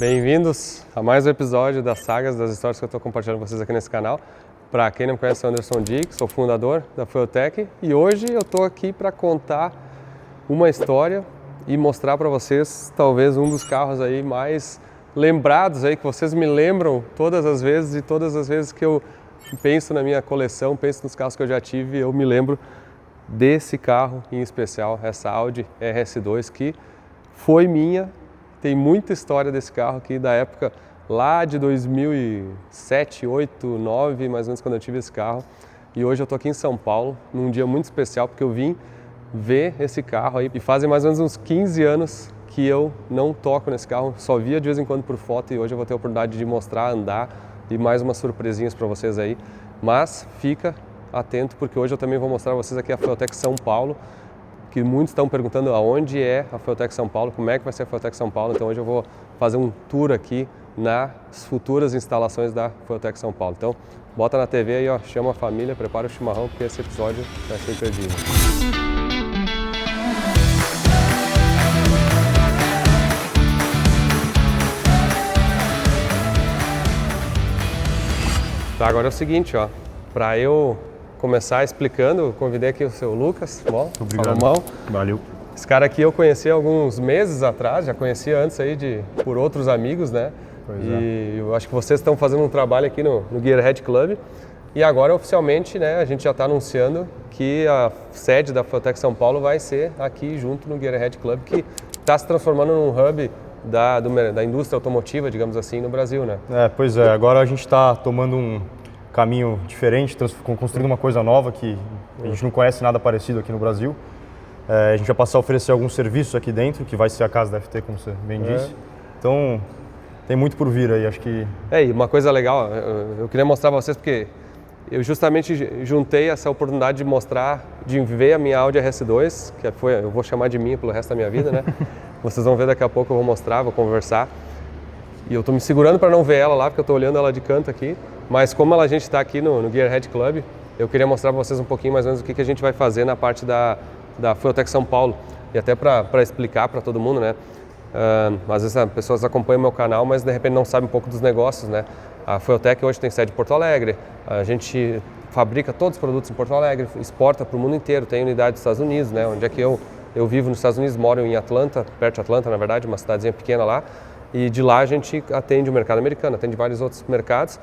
Bem-vindos a mais um episódio das sagas, das histórias que eu estou compartilhando com vocês aqui nesse canal. Para quem não me conhece, eu sou Anderson Dick, sou fundador da Fueltech e hoje eu estou aqui para contar uma história e mostrar para vocês talvez um dos carros aí mais lembrados aí, que vocês me lembram todas as vezes, e todas as vezes que eu penso na minha coleção, penso nos carros que eu já tive, eu me lembro desse carro em especial, essa Audi RS2 que foi minha. Tem muita história desse carro aqui da época lá de 2007, 8, 9, mais ou menos, quando eu tive esse carro. E hoje eu tô aqui em São Paulo, num dia muito especial, porque eu vim ver esse carro aí. E fazem mais ou menos uns 15 anos que eu não toco nesse carro, só via de vez em quando por foto, e hoje eu vou ter a oportunidade de mostrar, andar e mais umas surpresinhas para vocês aí. Mas fica atento, porque hoje eu também vou mostrar para vocês aqui a Fueltech São Paulo, que muitos estão perguntando aonde é a Fueltech São Paulo, como é que vai ser a Fueltech São Paulo. Então hoje eu vou fazer um tour aqui nas futuras instalações da Fueltech São Paulo. Então bota na TV aí, ó, chama a família, prepara o chimarrão, porque esse episódio vai ser imperdível. Tá, agora é o seguinte, ó, para eu começar explicando, eu convidei aqui o seu Lucas. Bom, obrigado. Salomão. Valeu. Esse cara aqui eu conheci alguns meses atrás, já conhecia antes aí por outros amigos, né? Pois e eu acho que vocês estão fazendo um trabalho aqui no Gearhead Club. E agora oficialmente, né, a gente já está anunciando que a sede da Fueltech São Paulo vai ser aqui junto no Gearhead Club, que está se transformando num hub da indústria automotiva, digamos assim, no Brasil, né? Pois é, agora a gente está tomando um caminho diferente, construindo uma coisa nova que a gente não conhece nada parecido aqui no Brasil. A gente vai passar a oferecer alguns serviços aqui dentro, que vai ser a casa da FT, como você bem disse. Então, tem muito por vir aí, acho que... E uma coisa legal, eu queria mostrar para vocês, porque eu justamente juntei essa oportunidade de mostrar, de ver a minha Audi RS2, que eu vou chamar de minha pelo resto da minha vida, né? Vocês vão ver daqui a pouco, eu vou mostrar, vou conversar. E eu estou me segurando para não ver ela lá, porque eu estou olhando ela de canto aqui. Mas como a gente está aqui no Gearhead Club, eu queria mostrar para vocês um pouquinho mais ou menos o que a gente vai fazer na parte da Fueltech São Paulo. E até para explicar para todo mundo, né? Às vezes as pessoas acompanham o meu canal, mas de repente não sabem um pouco dos negócios, né? A Fueltech hoje tem sede em Porto Alegre, a gente fabrica todos os produtos em Porto Alegre, exporta para o mundo inteiro, tem unidade dos Estados Unidos, né? Onde é que eu vivo nos Estados Unidos, moro em Atlanta, perto de Atlanta, na verdade, uma cidadezinha pequena lá. E de lá a gente atende o mercado americano, atende vários outros mercados.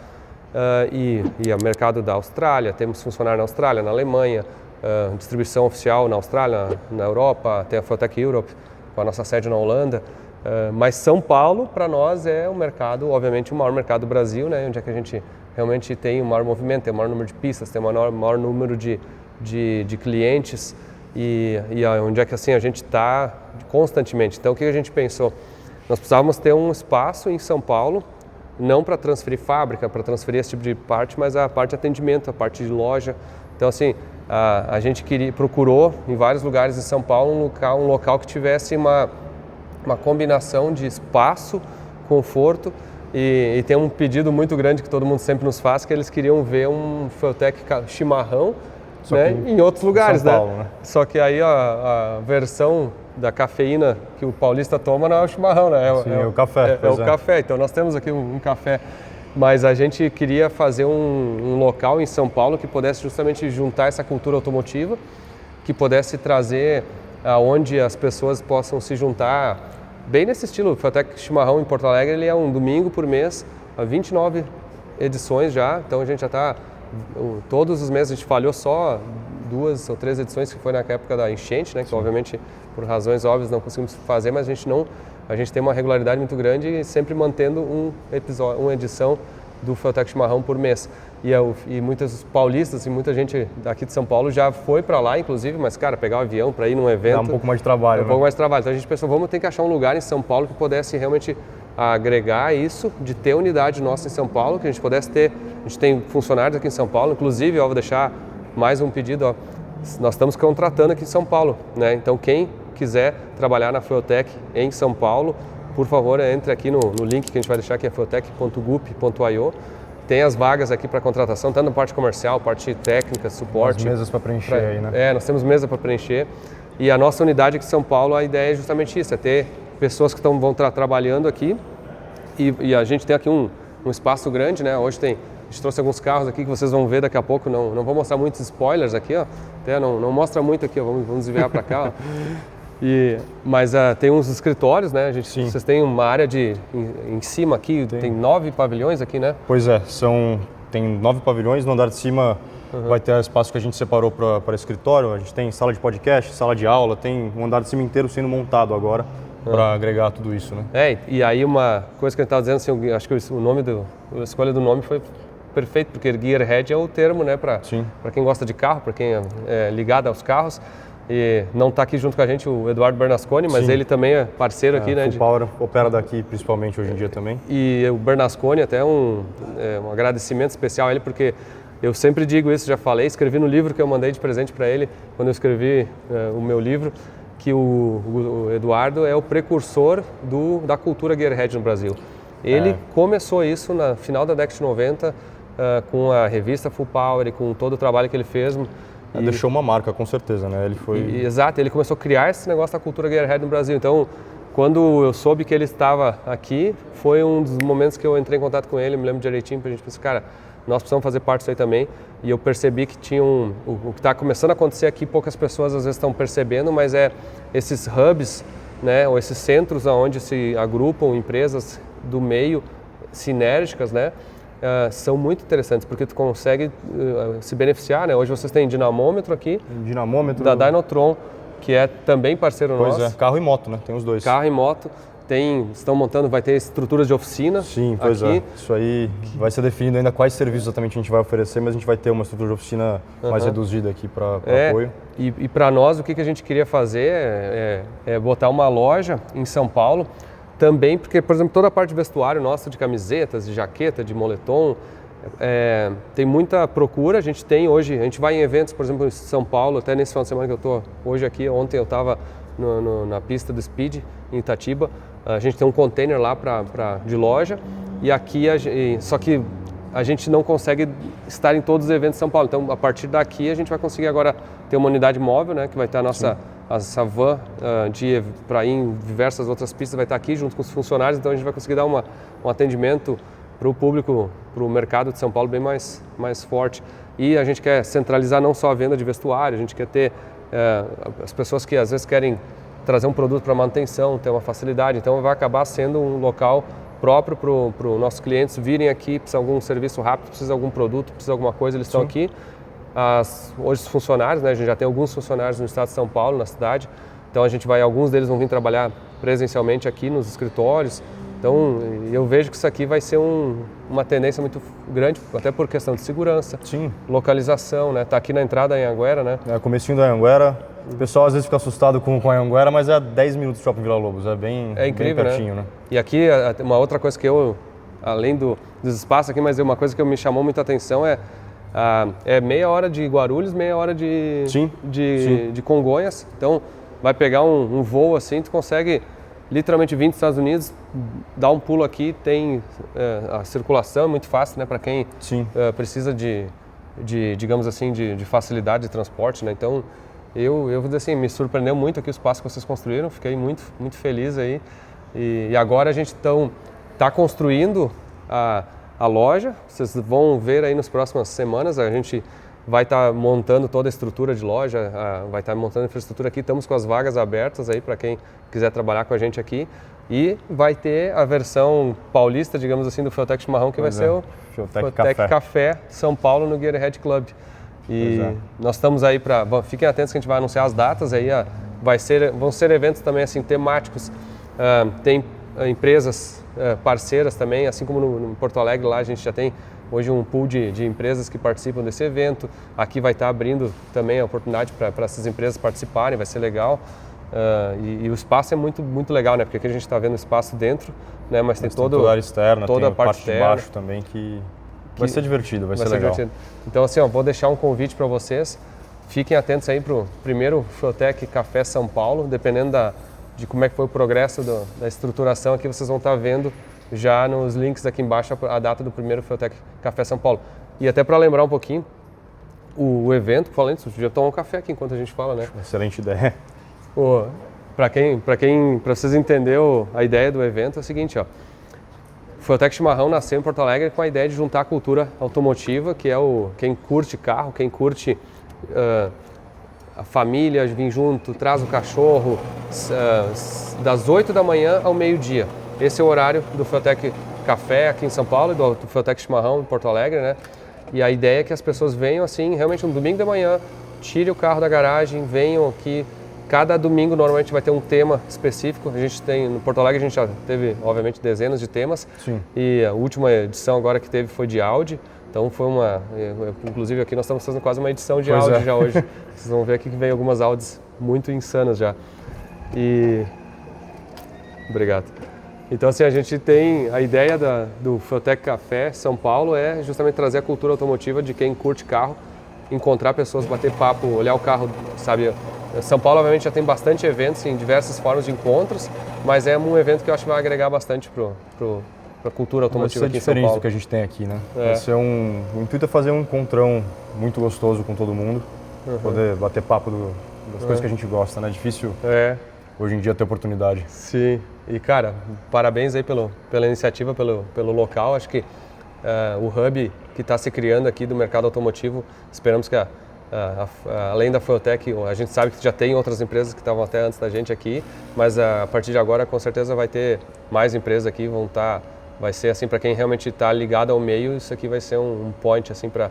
E o mercado da Austrália, temos funcionário na Austrália, na Alemanha, distribuição oficial na Austrália, na Europa, tem a Fueltech Europe, com a nossa sede na Holanda. Mas São Paulo, para nós, é o mercado, obviamente, o maior mercado do Brasil, né? Onde é que a gente realmente tem o maior movimento, tem o maior número de pistas, tem o maior número de clientes e onde é que assim a gente está constantemente. Então, o que a gente pensou? Nós precisávamos ter um espaço em São Paulo, não para transferir fábrica, para transferir esse tipo de parte, mas a parte de atendimento, a parte de loja. Então, assim, a gente procurou em vários lugares em São Paulo um local que tivesse uma combinação de espaço, conforto, e tem um pedido muito grande que todo mundo sempre nos faz, que eles queriam ver um Fueltech chimarrão, né, em outros lugares, São Paulo, né? Só que aí a versão da cafeína que o paulista toma não é o chimarrão, né? É o café. É o café. Então nós temos aqui um café, mas a gente queria fazer um local em São Paulo que pudesse justamente juntar essa cultura automotiva, que pudesse trazer aonde as pessoas possam se juntar, bem nesse estilo. O Fueltech Chimarrão em Porto Alegre, ele é um domingo por mês, há 29 edições já, então a gente já está, todos os meses a gente falhou só 2 ou 3 edições, que foi na época da enchente, né? Que obviamente por razões óbvias não conseguimos fazer, mas a gente tem uma regularidade muito grande e sempre mantendo uma edição do Fueltech Chimarrão por mês. E muitos paulistas e muita gente daqui de São Paulo já foi para lá, inclusive, mas cara, pegar o avião para ir num evento... Dá um pouco mais de trabalho, um pouco mais de trabalho. Então a gente pensou, vamos ter que achar um lugar em São Paulo que pudesse realmente agregar isso, de ter unidade nossa em São Paulo, que a gente pudesse ter... A gente tem funcionários aqui em São Paulo, inclusive, vou deixar mais um pedido, ó. Nós estamos contratando aqui em São Paulo, né? Então quem quiser trabalhar na Fueltech em São Paulo, por favor, entre aqui no link que a gente vai deixar, que é fueltech.gup.io. Tem as vagas aqui para contratação, tanto na parte comercial, parte técnica, suporte. As mesas para preencher aí, né? Nós temos mesa para preencher. E a nossa unidade aqui em São Paulo, a ideia é justamente isso, é ter pessoas que vão estar trabalhando aqui E a gente tem aqui um espaço grande, né? Hoje a gente trouxe alguns carros aqui que vocês vão ver daqui a pouco, não vou mostrar muitos spoilers aqui, ó. Até não mostra muito aqui, ó. Vamos desviar para cá, ó. Mas tem uns escritórios, né? Vocês têm uma área em cima aqui, tem 9 pavilhões aqui, né? Pois é, tem 9 pavilhões, no andar de cima vai ter espaço que a gente separou para escritório, a gente tem sala de podcast, sala de aula, tem um andar de cima inteiro sendo montado agora para agregar tudo isso, né? E aí uma coisa que a gente estava dizendo, assim, acho que a escolha do nome foi perfeito, porque Gearhead é o termo, né, para quem gosta de carro, para quem é ligado aos carros. E não está aqui junto com a gente o Eduardo Bernasconi, mas ele também é parceiro aqui, né? O Power opera daqui principalmente hoje em dia também. E o Bernasconi, até um agradecimento especial a ele, porque eu sempre digo isso, já falei, escrevi no livro que eu mandei de presente para ele, quando eu escrevi o meu livro, que o Eduardo é o precursor da cultura Gearhead no Brasil. Ele começou isso no final da década de 90, com a revista Full Power e com todo o trabalho que ele fez. Deixou uma marca, com certeza, né? Exato, ele começou a criar esse negócio da cultura Gearhead no Brasil. Então, quando eu soube que ele estava aqui, foi um dos momentos que eu entrei em contato com ele, me lembro direitinho, a gente pensou, cara, nós precisamos fazer parte disso aí também. E eu percebi que tinha o que está começando a acontecer aqui, poucas pessoas às vezes estão percebendo, mas esses hubs, né, ou esses centros onde se agrupam empresas do meio sinérgicas, né? São muito interessantes, porque tu consegue se beneficiar, né? Hoje vocês têm dinamômetro aqui, da Dynotron, que é também parceiro nosso. Pois é, carro e moto, né? Tem os dois. Carro e moto, estão montando, vai ter estruturas de oficina. Sim, pois aqui. Isso aí vai ser definido ainda quais serviços exatamente a gente vai oferecer, mas a gente vai ter uma estrutura de oficina mais reduzida aqui para apoio. E para nós, o que a gente queria fazer é botar uma loja em São Paulo, também porque, por exemplo, toda a parte de vestuário nossa, de camisetas, de jaqueta, de moletom, tem muita procura. A gente vai em eventos, por exemplo, em São Paulo, até nesse final de semana que eu estou hoje aqui, ontem eu estava na pista do Speed, em Itatiba. A gente tem um container lá de loja, e aqui, só que a gente não consegue estar em todos os eventos de São Paulo. Então, a partir daqui, a gente vai conseguir agora ter uma unidade móvel, né, que vai ter essa van para ir em diversas outras pistas, vai estar aqui junto com os funcionários, então a gente vai conseguir dar um atendimento para o público, para o mercado de São Paulo bem mais forte. E a gente quer centralizar não só a venda de vestuário, a gente quer ter as pessoas que às vezes querem trazer um produto para manutenção, ter uma facilidade, então vai acabar sendo um local próprio para os nossos clientes virem aqui, precisa de algum serviço rápido, precisa de algum produto, precisa de alguma coisa, eles estão aqui. Hoje os funcionários, né, a gente já tem alguns funcionários no estado de São Paulo, na cidade, então alguns deles vão vir trabalhar presencialmente aqui nos escritórios. Então eu vejo que isso aqui vai ser uma tendência muito grande, até por questão de segurança, localização, né? Tá aqui na entrada em Anhanguera, né? Comecinho da Anhanguera. O pessoal às vezes fica assustado com a Anhanguera, mas é 10 minutos do Shopping Vila Lobos, é incrível, bem pertinho, né? E aqui, uma outra coisa que além dos espaços aqui, mas uma coisa que me chamou muita atenção é meia hora de Guarulhos, meia hora de Congonhas. Então, vai pegar um voo assim, tu consegue literalmente vir dos Estados Unidos, dar um pulo aqui, tem a circulação, é muito fácil, né, para quem precisa digamos assim, de facilidade de transporte, né? Então, eu vou dizer assim, me surpreendeu muito aqui o espaço que vocês construíram, fiquei muito, muito feliz aí. E agora a gente está construindo a loja, vocês vão ver aí nas próximas semanas, a gente vai estar montando toda a estrutura de loja, vai estar montando a infraestrutura aqui, estamos com as vagas abertas aí para quem quiser trabalhar com a gente aqui. E vai ter a versão paulista, digamos assim, do Fueltech Chimarrão, que vai ser o Fueltech Café São Paulo no Gearhead Club. E nós estamos aí fiquem atentos que a gente vai anunciar as datas aí, vão ser eventos também assim temáticos. Tem empresas parceiras também, assim como no Porto Alegre lá a gente já tem hoje um pool de empresas que participam desse evento. Aqui vai estar abrindo também a oportunidade para essas empresas participarem, vai ser legal. E o espaço é muito, muito legal, né? Porque aqui a gente está vendo o espaço dentro, né? Mas tem toda a área externa, toda tem a parte de baixo também que vai ser divertido, vai ser legal. Divertido. Então assim, vou deixar um convite para vocês. Fiquem atentos aí para o primeiro Fueltech Café São Paulo, dependendo de como é que foi o progresso da estruturação aqui, vocês vão estar vendo já nos links aqui embaixo a data do primeiro Fueltech Café São Paulo. E até para lembrar um pouquinho, o evento, falando isso, podia tomar um café aqui enquanto a gente fala, né? Excelente ideia. Para vocês entenderem a ideia do evento é o seguinte, o Fueltec Chimarrão nasceu em Porto Alegre com a ideia de juntar a cultura automotiva, que é quem curte carro, quem curte a família, vir junto, traz o cachorro, das 8 da manhã ao meio-dia. Esse é o horário do Fueltec Café aqui em São Paulo e do Fueltec Chimarrão em Porto Alegre, né? E a ideia é que as pessoas venham assim, realmente um domingo de manhã, tire o carro da garagem, venham aqui. Cada domingo normalmente vai ter um tema específico. A gente tem, no Porto Alegre a gente já teve, obviamente, dezenas de temas. Sim. E a última edição agora que teve foi de Audi. Então foi inclusive aqui nós estamos fazendo quase uma edição de Audi já hoje. Vocês vão ver aqui que vem algumas Audis muito insanas já. Obrigado. Então assim, a gente tem, a ideia do Fueltec Café São Paulo é justamente trazer a cultura automotiva de quem curte carro, encontrar pessoas, bater papo, olhar o carro, sabe? São Paulo, obviamente, já tem bastante eventos em diversas formas de encontros, mas é um evento que eu acho que vai agregar bastante para a cultura automotiva aqui em São Paulo. Diferente do que a gente tem aqui, né? Vai ser o intuito é fazer um encontrão muito gostoso com todo mundo, poder bater papo das coisas que a gente gosta, né? É difícil hoje em dia ter oportunidade. Sim, e cara, parabéns aí pela iniciativa, pelo local. Acho que o hub que está se criando aqui do mercado automotivo, esperamos que além da Fueltec, a gente sabe que já tem outras empresas que estavam até antes da gente aqui, mas a partir de agora com certeza vai ter mais empresas aqui, vai ser assim para quem realmente está ligado ao meio, isso aqui vai ser um point assim para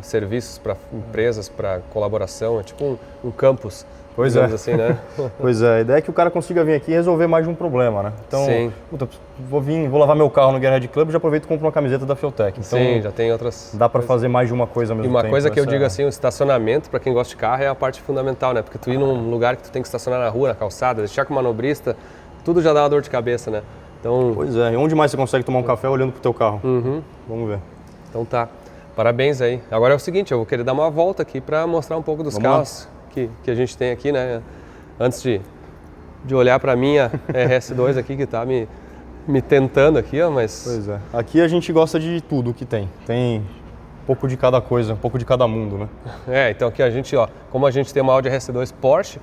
serviços, para empresas, para colaboração, é tipo um campus. Pois é. Assim, né? Pois é, a ideia é que o cara consiga vir aqui e resolver mais de um problema, né? Então, vou lavar meu carro no Gearhead Club e já aproveito e compro uma camiseta da Fueltec. Então, sim, já tem outras. Dá para fazer mais de uma coisa ao mesmo tempo. E uma coisa que eu digo assim, o estacionamento, para quem gosta de carro, é a parte fundamental, né? Porque tu ir num lugar que tu tem que estacionar na rua, na calçada, deixar com o manobrista, tudo já dá uma dor de cabeça, né? Então, pois é, e onde mais você consegue tomar um café olhando pro teu carro? Vamos ver. Então tá, parabéns aí. Agora é o seguinte, eu vou querer dar uma volta aqui para mostrar um pouco dos carros que a gente tem aqui, né? Antes de olhar para a minha RS2 aqui, que está me tentando aqui, ó, mas... Pois é. Aqui a gente gosta de tudo que tem. Tem um pouco de cada coisa, um pouco de cada mundo, né? Então aqui a gente, ó, como a gente tem uma Audi RS2 Porsche,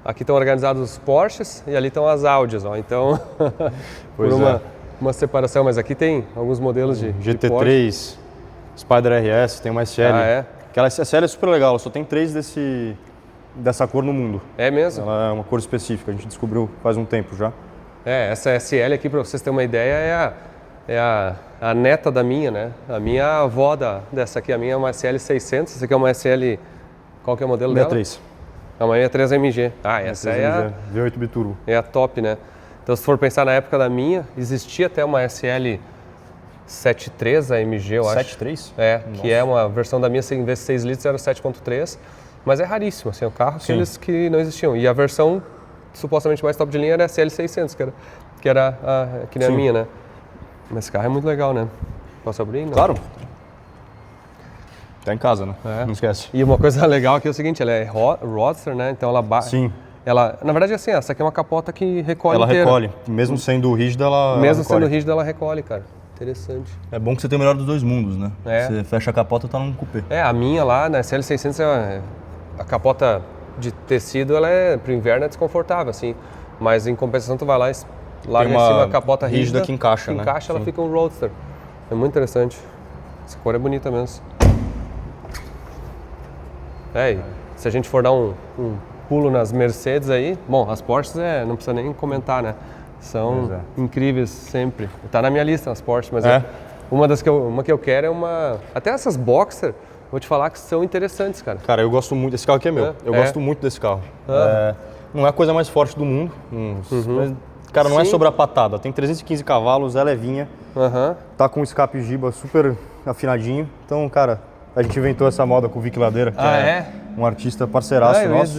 aqui estão organizados os Porsches e ali estão as Audis, ó. Então, por uma separação, mas aqui tem alguns modelos de GT3, Porsche. Spider RS, tem uma SL. Aquela SL é super legal, ela só tem 3 dessa cor no mundo. É mesmo? Ela é uma cor específica, a gente descobriu faz um tempo já. Essa SL aqui, para vocês terem uma ideia, é a neta da minha, né? A minha avó dessa aqui, a minha é uma SL 600, essa aqui é uma SL, qual que é o modelo 63. dela? É uma 63 AMG. Essa é a V8 Biturbo. É a top, né? Então se for pensar na época da minha, existia até uma SL 73 AMG, eu acho. 7.3? Que é uma versão da minha, em vez de 6 litros, era 7.3. Mas é raríssimo, assim, é um carro que não existiam. E a versão supostamente mais top de linha era a SL600, que era que nem a minha, né? Mas esse carro é muito legal, né? Posso abrir? Não? Claro. Tá em casa, né? Não esquece. E uma coisa legal aqui é o seguinte, ela é Roadster, né? Então ela bate. Sim. Ela, na verdade, assim, essa aqui é uma capota que recolhe Ela inteira. recolhe. Mesmo sendo rígida, ela sendo rígida, ela recolhe, cara. Interessante. É bom que você tem o melhor dos dois mundos, né? É. Você fecha a capota e tá num cupê. A minha lá, na SL600, a capota de tecido, ela pro inverno é desconfortável, assim. Mas em compensação, tu vai lá, larga em cima a capota rígida que encaixa, né? Encaixa, ela fica um Roadster. É muito interessante. Essa cor é bonita mesmo. Se a gente for dar um pulo nas Mercedes aí, bom, as Porsches não precisa nem comentar, né? São incríveis sempre. Tá na minha lista as Porsches, mas uma que eu quero é uma... Até essas Boxer, vou te falar que são interessantes, cara. Cara, eu gosto muito, esse carro aqui é meu, eu gosto muito desse carro. Não é a coisa mais forte do mundo, mas, cara, não é sobre a patada, tem 315 cavalos, é levinha, tá com um escape Giba super afinadinho, então, cara, a gente inventou essa moda com o Vic Ladeira, que é um artista parceiraço nosso.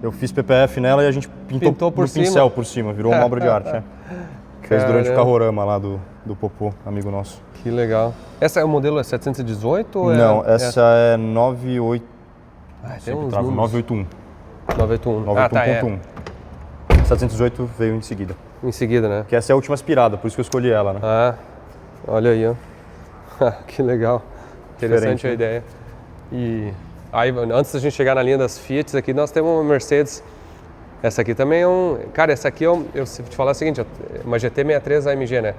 Eu fiz PPF nela e a gente pintou por pincel por cima, virou uma obra de arte. Fez durante o carrorama lá do Popô, amigo nosso. Que legal. Essa é o modelo 718 ou Não, essa é 98... tem uns 981. 981. 981.1. 718 veio em seguida. Em seguida, né? Que essa é a última aspirada, por isso que eu escolhi ela, né? Olha aí, ó. Que legal. Interessante a ideia. E aí, antes da gente chegar na linha das Fiat, aqui nós temos uma Mercedes. Essa aqui também é Cara, essa aqui, eu te falar o seguinte, uma GT63 AMG, né?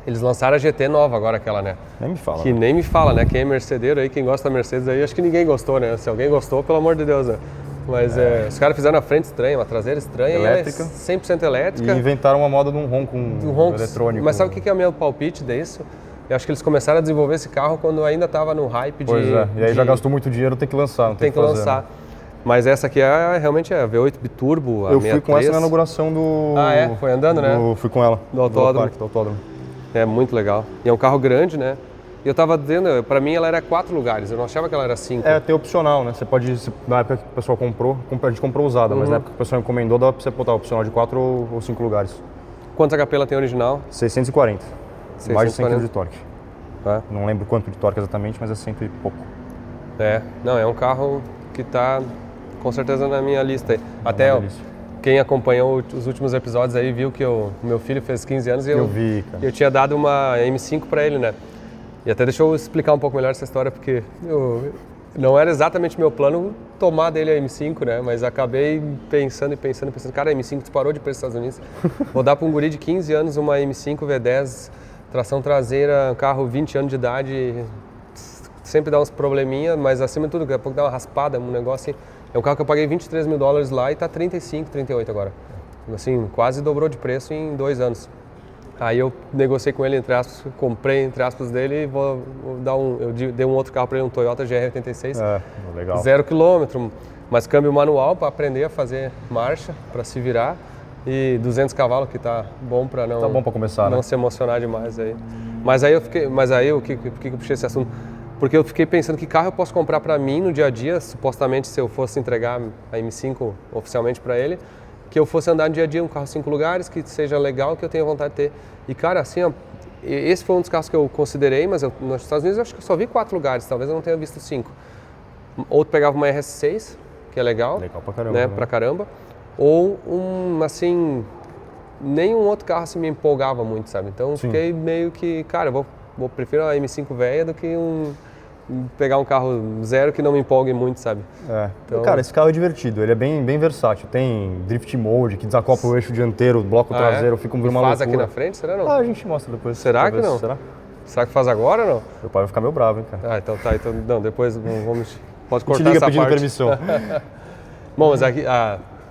Eles lançaram a GT nova agora, aquela, né? Nem me fala. Que nem me fala, né? Quem é mercedeiro aí, quem gosta da Mercedes aí, acho que ninguém gostou, né? Se alguém gostou, pelo amor de Deus, né? Mas os caras fizeram a frente estranha, uma traseira estranha, elétrica. 100% elétrica. E inventaram uma moda de um ronco eletrônico. Mas sabe o que é o meu palpite disso? Eu acho que eles começaram a desenvolver esse carro quando ainda estava no hype de... Pois é, e aí já gastou muito dinheiro, tem que lançar, não tem que fazer, lançar. Né? Mas essa aqui realmente é a V8 Biturbo, a Eu 63. fui com essa na inauguração do... Ah, é? Foi andando, né? Fui com ela. Do autódromo. Do autódromo. É muito legal. E é um carro grande, né? E eu tava dizendo, pra mim ela era 4 lugares, eu não achava que ela era 5. É, tem opcional, né? Você pode, na época que o pessoal comprou, a gente comprou usada, mas na época que o pessoal encomendou, dava pra você botar opcional de 4 ou 5 lugares. Quantos HP ela tem original? 640. Mais de 100 kg de torque. É. Não lembro quanto de torque exatamente, mas é 100 e pouco. Não, é um carro que tá com certeza na minha lista aí. Até quem acompanhou os últimos episódios aí viu que o meu filho fez 15 anos e eu vi, cara. Eu tinha dado uma M5 para ele, né? E até deixa eu explicar um pouco melhor essa história, porque não era exatamente meu plano tomar dele a M5, né? Mas acabei pensando, cara, a M5 disparou de preço nos Estados Unidos. Vou dar para um guri de 15 anos uma M5 V10, tração traseira, carro 20 anos de idade, sempre dá uns probleminha, mas acima de tudo, daqui a pouco dá uma raspada, um negócio assim. É um carro que eu paguei $23 mil lá e tá 35, 38 agora. Assim, quase dobrou de preço em 2 anos. Aí eu negociei com ele, entre aspas, comprei, entre aspas, dele e vou dar eu dei um outro carro para ele, um Toyota GR86. Legal. 0 km, mas câmbio manual para aprender a fazer marcha, para se virar. E 200 cavalos, que tá bom para não... Tá bom para começar, não né? se emocionar demais aí. Mas aí por que eu puxei esse assunto? Porque eu fiquei pensando que carro eu posso comprar para mim no dia a dia, supostamente se eu fosse entregar a M5 oficialmente para ele, que eu fosse andar no dia a dia, um carro 5 lugares, que seja legal, que eu tenha vontade de ter. E cara, assim, ó, esse foi um dos carros que eu considerei, mas nos Estados Unidos eu acho que eu só vi 4 lugares, talvez eu não tenha visto 5. Outro pegava uma RS6, que é legal. Legal pra caramba. Né? Pra caramba. Ou assim, nenhum outro carro assim me empolgava muito, sabe? Então fiquei meio que, cara, eu prefiro a M5 velha do que pegar um carro zero que não me empolgue muito, sabe? Então... Cara, esse carro é divertido, ele é bem versátil. Tem drift mode, que desacopla o eixo dianteiro, bloco traseiro, fica uma loucura. Faz aqui na frente, será não? A gente mostra depois. Será que não? Será que faz agora ou não? Meu pai vai ficar meio bravo, hein, cara. Então tá. Então, não, depois vamos... Pode cortar liga essa pedindo parte. permissão. Bom, mas aqui...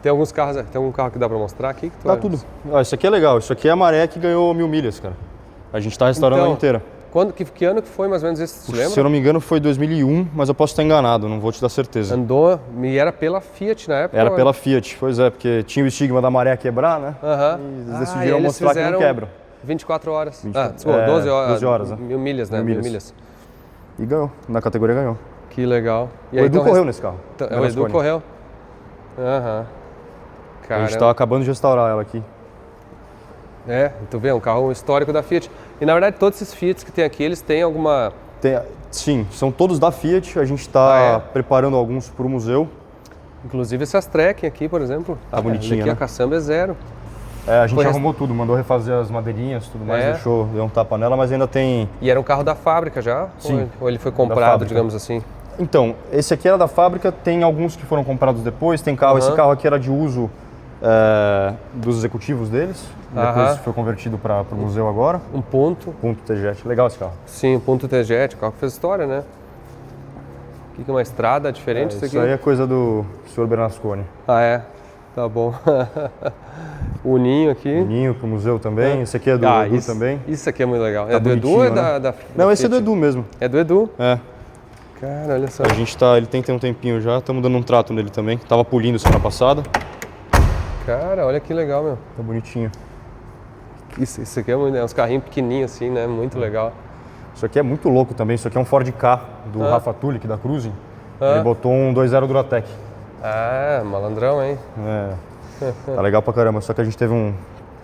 tem alguns carros... Tem algum carro que dá pra mostrar aqui? Que tudo. Isso aqui é legal. Isso aqui é a Maré que ganhou 1000 milhas, cara. A gente tá restaurando ela inteira. Que ano que foi mais ou menos esse, você lembra? Se eu não me engano foi 2001, mas eu posso estar enganado, não vou te dar certeza. Andou, e era pela Fiat na época? Era pela Fiat, pois é, porque tinha o estigma da maré quebrar, né? E eles decidiram mostrar que não quebram. 24 horas. 12 horas, né? 1000 milhas, né? 1000 milhas. E ganhou, na categoria ganhou. Que legal. E o Edu correu nesse carro. O Edu correu? A gente estava acabando de restaurar ela aqui. Tu vê, é um carro histórico da Fiat. E na verdade todos esses Fiats que tem aqui, eles têm alguma... Sim, são todos da Fiat, a gente está preparando alguns para o museu. Inclusive essas Trekking aqui, por exemplo. Tá bonitinha, aqui né? A caçamba é zero. A gente arrumou tudo, mandou refazer as madeirinhas, tudo mais, deu um tapa nela, mas ainda tem... E era um carro da fábrica já? Sim. Ou ele foi comprado, digamos assim? Então, esse aqui era da fábrica, tem alguns que foram comprados depois, tem carro, esse carro aqui era de uso dos executivos deles, depois foi convertido para o museu agora. Um Punto. Punto T-Jet, legal esse carro. Sim, um Punto T-Jet, o carro que fez história, né? Aqui que é uma estrada diferente isso aqui. Isso aí é coisa do Sr. Bernasconi. Tá bom. O Ninho aqui. O Ninho pro museu também, esse aqui é do Edu também. Isso aqui é muito legal. Tá é do Edu ou é da Não, esse é do Edu mesmo. É do Edu? Cara, olha só. A gente ele tem um tempinho já, estamos dando um trato nele também. Tava polindo semana passada. Cara, olha que legal, meu. Tá bonitinho. Isso aqui é uns carrinhos pequenininhos assim, né? Muito legal. Isso aqui é muito louco também, isso aqui é um Ford Ka do Rafa Tulik, da Cruising. Ele botou um 2.0 Duratec. Malandrão, hein? Tá legal pra caramba, só que a gente teve um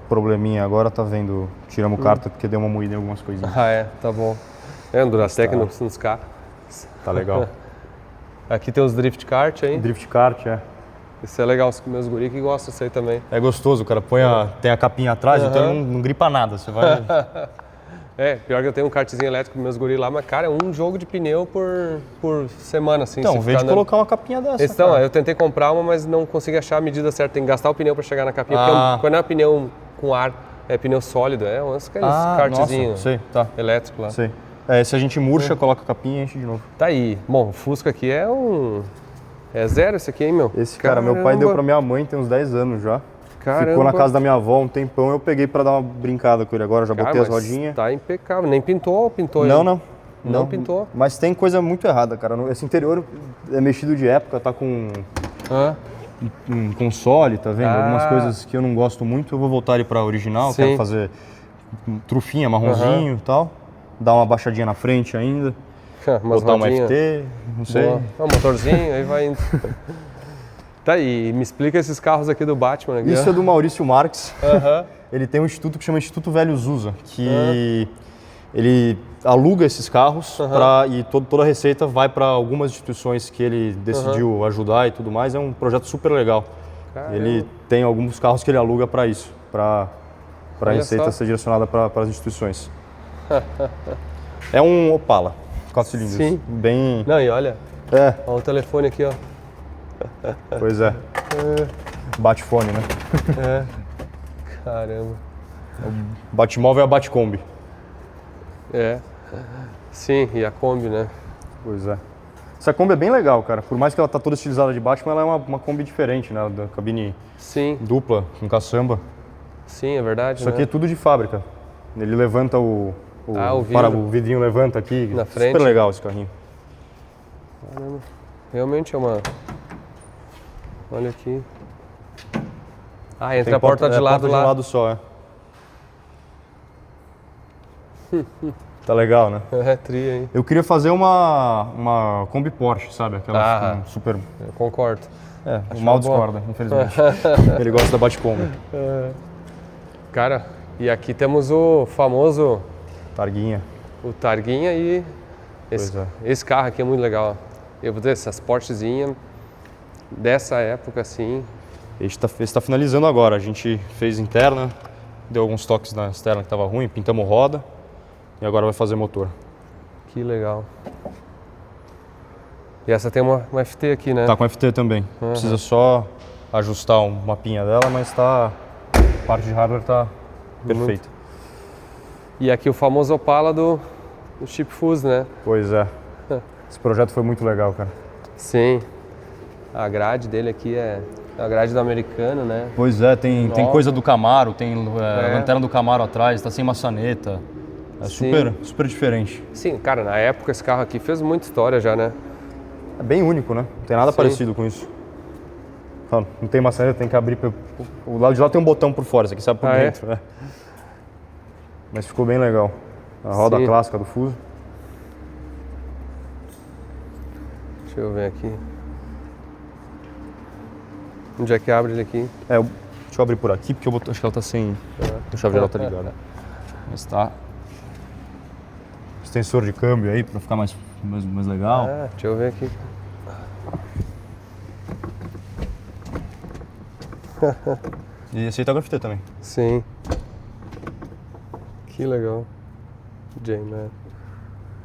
probleminha agora, tá vendo? Tiramos carta porque deu uma moída em algumas coisinhas. Tá bom. Um Duratec nos carros. Tá legal. Aqui tem os Drift Kart aí. Drift Kart, Isso é legal, os meus guri que gostam disso aí também. É gostoso, o cara tem a capinha atrás, então não gripa nada, você vai... Pior que eu tenho um kartzinho elétrico com meus guri lá, mas cara, é um jogo de pneu por semana, assim. Então, vem de colocar uma capinha dessa. Então, eu tentei comprar uma, mas não consegui achar a medida certa, tem que gastar o pneu para chegar na capinha, porque quando é um pneu com ar, É pneu sólido, é uns Ah, kartzinho nossa, sei, tá. elétrico lá. Sei. Se a gente murcha, coloca a capinha e enche de novo. Tá aí. Bom, o Fusca aqui é É zero esse aqui, hein, meu? Esse cara, meu pai deu pra minha mãe, tem uns 10 anos já. Caramba. Ficou na casa da minha avó um tempão, eu peguei pra dar uma brincada com ele agora, já botei as rodinhas. Tá impecável, nem pintou ou pintou Não, ele? não. Não pintou. Mas tem coisa muito errada, cara. Esse interior é mexido de época, tá com um console, tá vendo? Algumas coisas que eu não gosto muito, eu vou voltar ele pra original, Sim. quero fazer trufinha, marronzinho e tal. Dar uma baixadinha na frente ainda. Botar uma FT, não sei. Um motorzinho, aí vai indo. Tá, e me explica esses carros aqui do Batman. Aqui, Isso é do Maurício Marques. Ele tem um instituto que chama Instituto Velho Zusa, que ele aluga esses carros e toda a receita vai para algumas instituições que ele decidiu ajudar e tudo mais. É um projeto super legal. Caramba. Ele tem alguns carros que ele aluga para isso, para a receita ser direcionada para as instituições. É um Opala, 4 cilindros. Sim. Bem... Não, e olha, olha o telefone aqui, ó. Pois é. Bate-fone, né? Caramba. O Batmóvel é a Batcombi. Sim, e a Kombi, né? Pois é. Essa Kombi é bem legal, cara. Por mais que ela tá toda estilizada de Batman, ela é uma Kombi diferente, né? Da cabine dupla, com caçamba. Sim, é verdade. Isso aqui é tudo de fábrica. Ele levanta o vidrinho levanta aqui. Na frente. Super legal esse carrinho. Caramba. Realmente é uma... Olha aqui. Entra a porta de lado lá. De um lado só, Tá legal, né? Tria, hein? Eu queria fazer uma Kombi Porsche, sabe? Aquela super... Eu concordo. O mal discorda, infelizmente. Ele gosta da Batcombi. Cara, e aqui temos o famoso... Targuinha. O Targuinha e esse carro aqui é muito legal. Eu vou dizer, essas Porschezinhas dessa época, assim... Esse tá finalizando agora. A gente fez interna, deu alguns toques na externa que tava ruim, pintamos roda e agora vai fazer motor. Que legal. E essa tem uma FT aqui, né? Tá com FT também. Precisa só ajustar um mapinha dela, mas tá... A parte de hardware tá perfeita. E aqui o famoso Opala do Chip Fuse, né? Pois é. Esse projeto foi muito legal, cara. Sim. A grade dele aqui é a grade do americano, né? Pois é, tem coisa do Camaro, tem lanterna do Camaro atrás, tá sem maçaneta. É super diferente. Sim, cara, na época esse carro aqui fez muita história já, né? É bem único, né? Não tem nada parecido com isso. Não tem maçaneta, tem que abrir... O lado de lá tem um botão por fora, esse aqui sabe por dentro. Mas ficou bem legal. A roda clássica do Fuso. Deixa eu ver aqui. Onde é que abre ele aqui? Deixa eu abrir por aqui, porque acho que ela tá sem... O chave geral tá ligado. Mas tá... Extensor de câmbio aí, pra ficar mais legal. Deixa eu ver aqui. E aceita HFT também. Sim. Que legal. J-Man.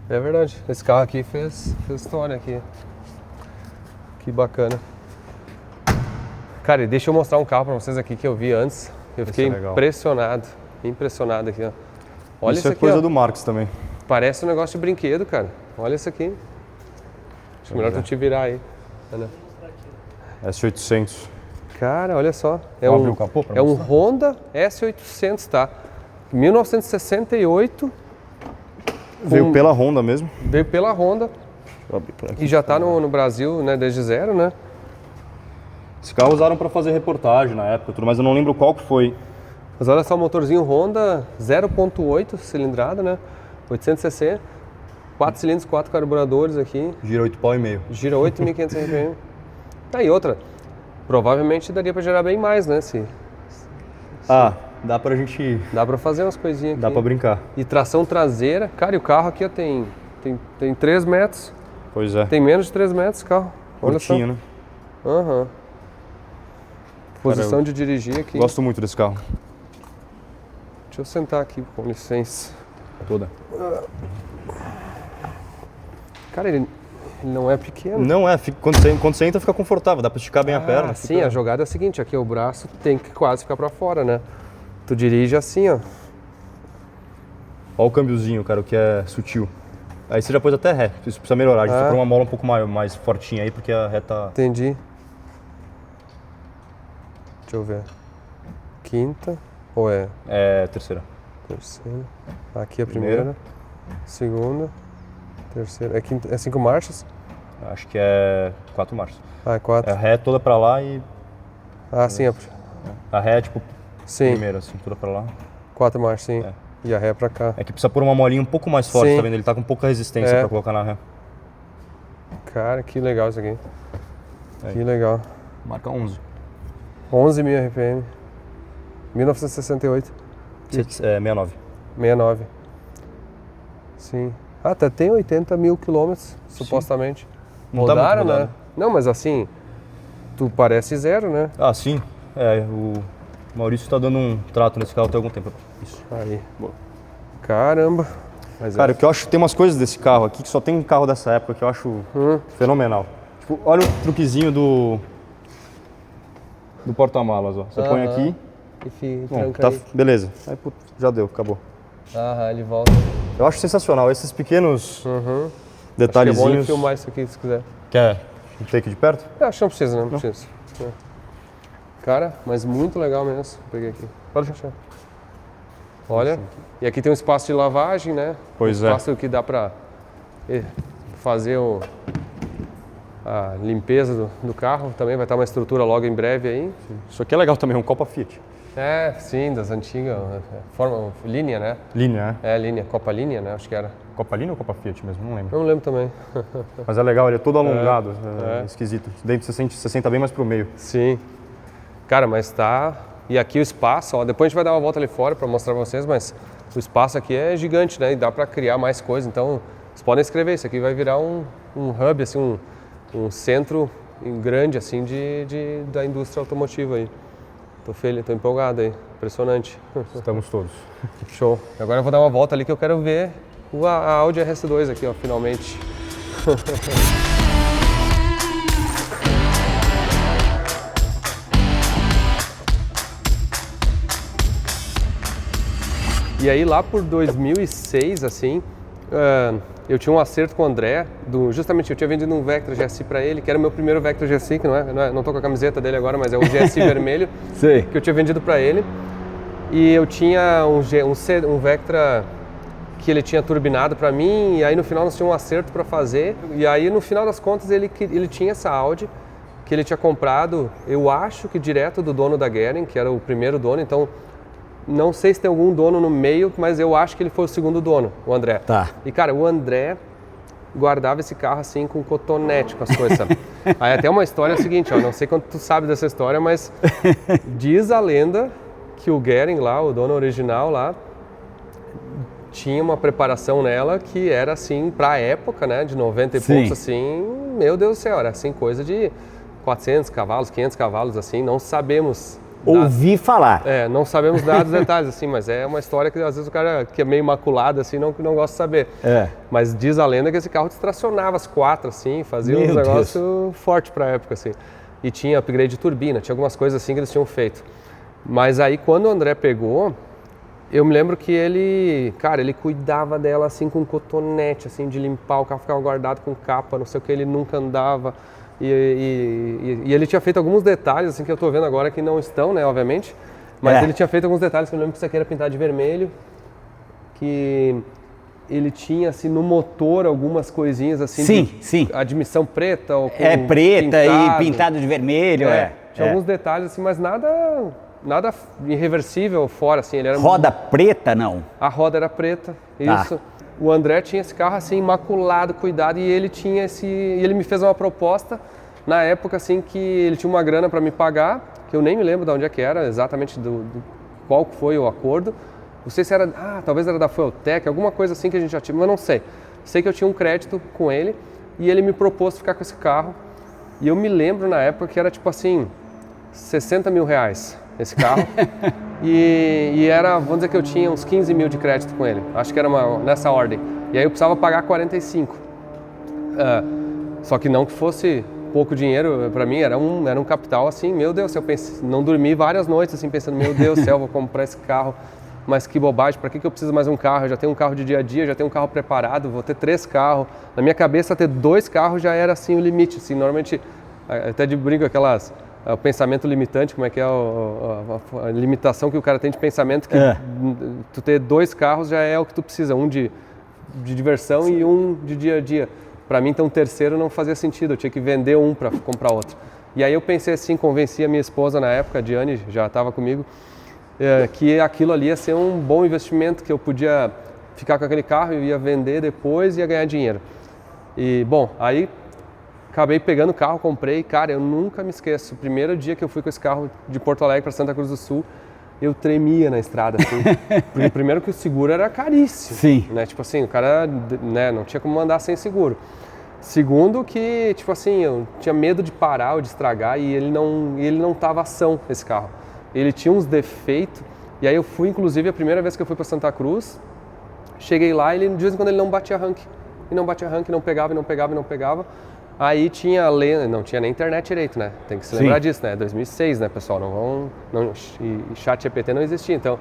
É verdade, esse carro aqui fez história aqui. Que bacana. Cara, e deixa eu mostrar um carro pra vocês aqui que eu vi antes. Eu fiquei impressionado aqui, ó. Olha isso aqui, coisa do Marx também. Parece um negócio de brinquedo, cara. Olha isso aqui. Acho melhor tu te virar aí. S800. Cara, olha só. É Vou abrir o capô pra um Honda S800, tá? 1968. Veio pela Honda mesmo? Veio pela Honda. E já tá no Brasil, né, desde zero, né? Esse carro usaram para fazer reportagem na época, mas eu não lembro qual que foi. Mas olha só, o motorzinho Honda 0.8 cilindrada, né? 800cc, 4 cilindros, 4 carburadores aqui. Gira 8,5 pau. Gira 8.500 RPM. Tá, e outra, provavelmente daria para gerar bem mais, né? Dá pra gente... Dá pra fazer umas coisinhas aqui. Dá pra brincar. E tração traseira. Cara, e o carro aqui ó, tem 3 metros. Pois é. Tem menos de 3 metros o carro. Olha só. Né? Posição de dirigir aqui. Gosto muito desse carro. Deixa eu sentar aqui, com licença. Toda. Cara, ele não é pequeno. Não é, quando você entra fica confortável, dá pra esticar bem a perna. Sim, a jogada é a seguinte, aqui o braço tem que quase ficar pra fora, né? Tu dirige assim, ó. Olha o câmbiozinho, cara, o que é sutil. Aí você já pôs até ré, isso precisa melhorar. A gente tá por uma mola um pouco mais fortinha aí, porque a ré tá... Entendi. Deixa eu ver. Quinta ou é? É, terceira. Terceira. Aqui é a primeira. Segunda. Terceira. É 5 marchas? Acho que é 4 marchas. Ah, é 4. É a ré toda pra lá e... Ah, sim. A ré é tipo Sim. primeira, assim, toda pra lá. 4 marchas, sim. É. E a ré é pra cá. É que precisa pôr uma molinha um pouco mais forte, Sim. tá vendo? Ele tá com pouca resistência pra colocar na ré. Cara, que legal isso aqui. Aí. Que legal. Marca 11. 11.000 RPM. 1968. 69. 69. Sim. Ah, até tem 80.000 quilômetros, supostamente. Não tá muito Rodaram, né? rodado. Não, mas assim, tu parece zero, né? Ah, sim. É, o Maurício tá dando um trato nesse carro tem algum tempo. Isso. Aí. Boa. Caramba. Mas Cara, o que eu acho, tem umas coisas desse carro aqui que só tem carro dessa época que eu acho fenomenal. Tipo, olha o truquezinho do porta-malas, ó. Você põe aqui, E bom, tranca tá, aí. beleza. Aí, putz, já deu, acabou. Aham, ele volta. Eu acho sensacional esses pequenos Acho que é bom ele detalhezinhos. filmar isso aqui se quiser. Quer um take de perto? Eu acho que não precisa, né? Não precisa. É. Cara, mas muito legal mesmo. Peguei aqui. Pode deixar. Olha, e aqui tem um espaço de lavagem, né? Pois um é. espaço que dá pra fazer a limpeza do carro. Também vai estar uma estrutura logo em breve aí. Isso aqui é legal também, um Copa Fiat. É, sim, das antigas. Forma linha, né? Linha, né? É, linha. Copa Linha, né? Acho que era. Copa Linha ou Copa Fiat mesmo? Não lembro. Eu não lembro também. Mas é legal, ele é todo alongado, É. esquisito. Dentro você senta bem mais pro meio. Sim. Cara, mas tá... E aqui o espaço, ó, depois a gente vai dar uma volta ali fora para mostrar pra vocês, mas o espaço aqui é gigante, né? E dá para criar mais coisas. Então, vocês podem escrever, isso aqui vai virar um hub, assim, um centro grande, assim, da indústria automotiva aí. Tô feliz, tô empolgado aí. Impressionante. Estamos todos. Show. Agora eu vou dar uma volta ali que eu quero ver a Audi RS2 aqui, ó, finalmente. E aí lá por 2006, assim, eu tinha um acerto com o André, justamente eu tinha vendido um Vectra GSI para ele, que era o meu primeiro Vectra GSI, que não tô com a camiseta dele agora, mas é o GSI vermelho, Sei. que eu tinha vendido para ele. E eu tinha um Vectra que ele tinha turbinado para mim, e aí no final nós tínhamos um acerto para fazer. E aí no final das contas ele tinha essa Audi, que ele tinha comprado, eu acho que direto do dono da Guerin, que era o primeiro dono, então... Não sei se tem algum dono no meio, mas eu acho que ele foi o segundo dono, o André. Tá. E, cara, o André guardava esse carro assim com cotonete, com as coisas, sabe? Aí até uma história seguinte, ó, não sei quanto tu sabe dessa história, mas diz a lenda que o Guerin lá, o dono original lá, tinha uma preparação nela que era assim, pra época, né, de 90 e Sim. poucos, assim, meu Deus do céu, era assim, coisa de 400 cavalos, 500 cavalos, assim, não sabemos... Ouvi falar. É, não sabemos nada dos detalhes, assim, mas é uma história que às vezes o cara que é meio imaculado, assim, não gosta de saber. É. Mas diz a lenda que esse carro distracionava as quatro, assim, fazia Meu um Deus. negócio forte pra época, assim. E tinha upgrade de turbina, tinha algumas coisas assim que eles tinham feito. Mas aí quando o André pegou, eu me lembro que ele cuidava dela assim com cotonete, assim, de limpar, o carro ficava guardado com capa, não sei o que, ele nunca andava. E ele tinha feito alguns detalhes, assim, que eu tô vendo agora que não estão, né, obviamente. Mas ele tinha feito alguns detalhes, que eu lembro que isso aqui era pintado de vermelho, que ele tinha, assim, no motor algumas coisinhas, assim, Sim. admissão preta ou com É preta pintado. e pintado de vermelho, Tinha alguns detalhes, assim, mas nada irreversível fora, assim. Ele era Roda preta, não? A roda era preta, isso. O André tinha esse carro assim, imaculado, cuidado, e ele tinha e ele me fez uma proposta na época assim que ele tinha uma grana para me pagar, que eu nem me lembro de onde é que era, exatamente qual foi o acordo. Não sei se era, talvez era da Fueltec, alguma coisa assim que a gente já tinha, mas não sei. Sei que eu tinha um crédito com ele e ele me propôs ficar com esse carro. E eu me lembro na época que era tipo assim, 60 mil reais esse carro. E era, vamos dizer que eu tinha uns 15 mil de crédito com ele. Acho que era nessa ordem. E aí eu precisava pagar 45. Só que não que fosse pouco dinheiro, para mim era um capital assim, meu Deus, eu não dormi várias noites assim pensando, meu Deus do céu, vou comprar esse carro, mas que bobagem, para que eu preciso mais um carro? Eu já tenho um carro de dia a dia, já tenho um carro preparado, vou ter 3 carros. Na minha cabeça ter 2 carros já era assim o limite, assim, normalmente até de brinco o pensamento limitante, como é que é a limitação que o cara tem de pensamento, que tu ter 2 carros já é o que tu precisa, um de diversão e um de dia a dia. Para mim, então, o terceiro não fazia sentido, eu tinha que vender um para comprar outro. E aí eu pensei assim, convenci a minha esposa na época, a Diane, já estava comigo, que aquilo ali ia ser um bom investimento, que eu podia ficar com aquele carro, eu ia vender depois e ia ganhar dinheiro. E, bom, aí acabei pegando o carro, comprei, cara, eu nunca me esqueço, o primeiro dia que eu fui com esse carro de Porto Alegre para Santa Cruz do Sul, eu tremia na estrada, assim, porque primeiro que o seguro era caríssimo, Sim. né, tipo assim, o cara, né, não tinha como andar sem seguro. Segundo que, tipo assim, eu tinha medo de parar ou de estragar e ele não tava ação, esse carro. Ele tinha uns defeitos, e aí eu fui, inclusive, a primeira vez que eu fui para Santa Cruz, cheguei lá e de vez em quando ele não batia arranque, não pegava. Aí não tinha nem internet direito, né? Tem que se lembrar disso, né? 2006, né, pessoal? E chat GPT não existia, então.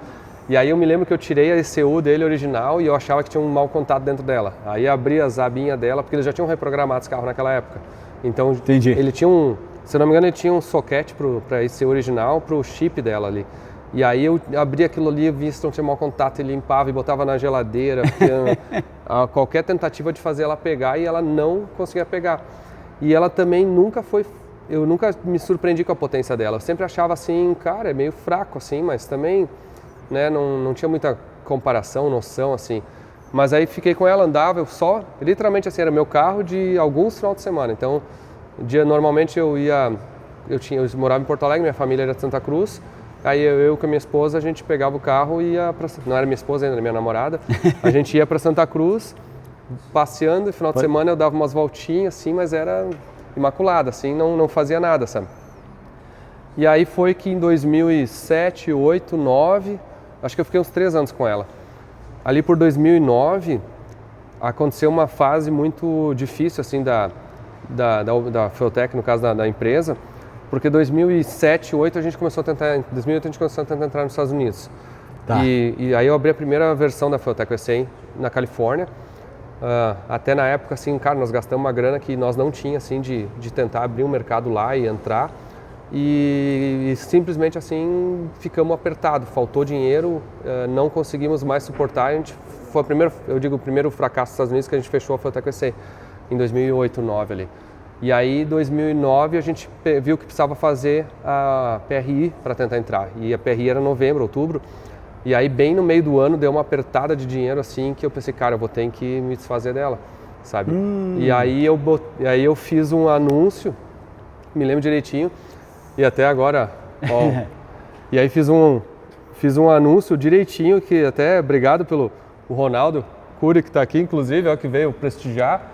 E aí eu me lembro que eu tirei a ECU dele original e eu achava que tinha um mau contato dentro dela. Aí abri as abinhas dela, porque eles já tinham reprogramado esse carro naquela época. Então, Entendi. Ele tinha se não me engano, ele tinha um socket para ECU original, pro chip dela ali. E aí eu abri aquilo ali, vi se não tinha mau contato e limpava e botava na geladeira. Qualquer tentativa de fazer ela pegar e ela não conseguia pegar. E ela também eu nunca me surpreendi com a potência dela. Eu sempre achava assim, cara, é meio fraco assim, mas também, né, não tinha muita comparação, noção assim. Mas aí fiquei com ela, andava, literalmente assim, era meu carro de alguns finais de semana. Então, normalmente eu morava em Porto Alegre, minha família era de Santa Cruz. Aí eu com a minha esposa, a gente pegava o carro e ia não era minha esposa ainda, era minha namorada. A gente ia para Santa Cruz, passeando, e final de semana eu dava umas voltinhas assim, mas era imaculada, assim, não fazia nada, sabe? E aí foi que em 2007, 2008, 2009, acho que eu fiquei uns 3 anos com ela. Ali por 2009, aconteceu uma fase muito difícil, assim, da Fueltech, no caso da empresa, porque em 2007, 2008 a gente começou a tentar, em 2008 a gente começou a tentar entrar nos Estados Unidos. Tá. E aí eu abri a primeira versão da Fueltech USA na Califórnia. Até na época, assim, cara, nós gastamos uma grana que nós não tínhamos, assim, de tentar abrir um mercado lá e entrar. E simplesmente, assim, ficamos apertados, faltou dinheiro, não conseguimos mais suportar. A gente foi o primeiro fracasso dos Estados Unidos que a gente fechou a Fueltech USA em 2008, 2009 ali. E aí, em 2009, a gente viu que precisava fazer a PRI para tentar entrar. E a PRI era novembro, outubro. E aí, bem no meio do ano, deu uma apertada de dinheiro assim que eu pensei, cara, eu vou ter que me desfazer dela, sabe? E aí eu fiz um anúncio, me lembro direitinho, e até agora, ó, e aí fiz um anúncio direitinho, que até, obrigado pelo o Ronaldo Cury, que está aqui, inclusive, ó, que veio prestigiar.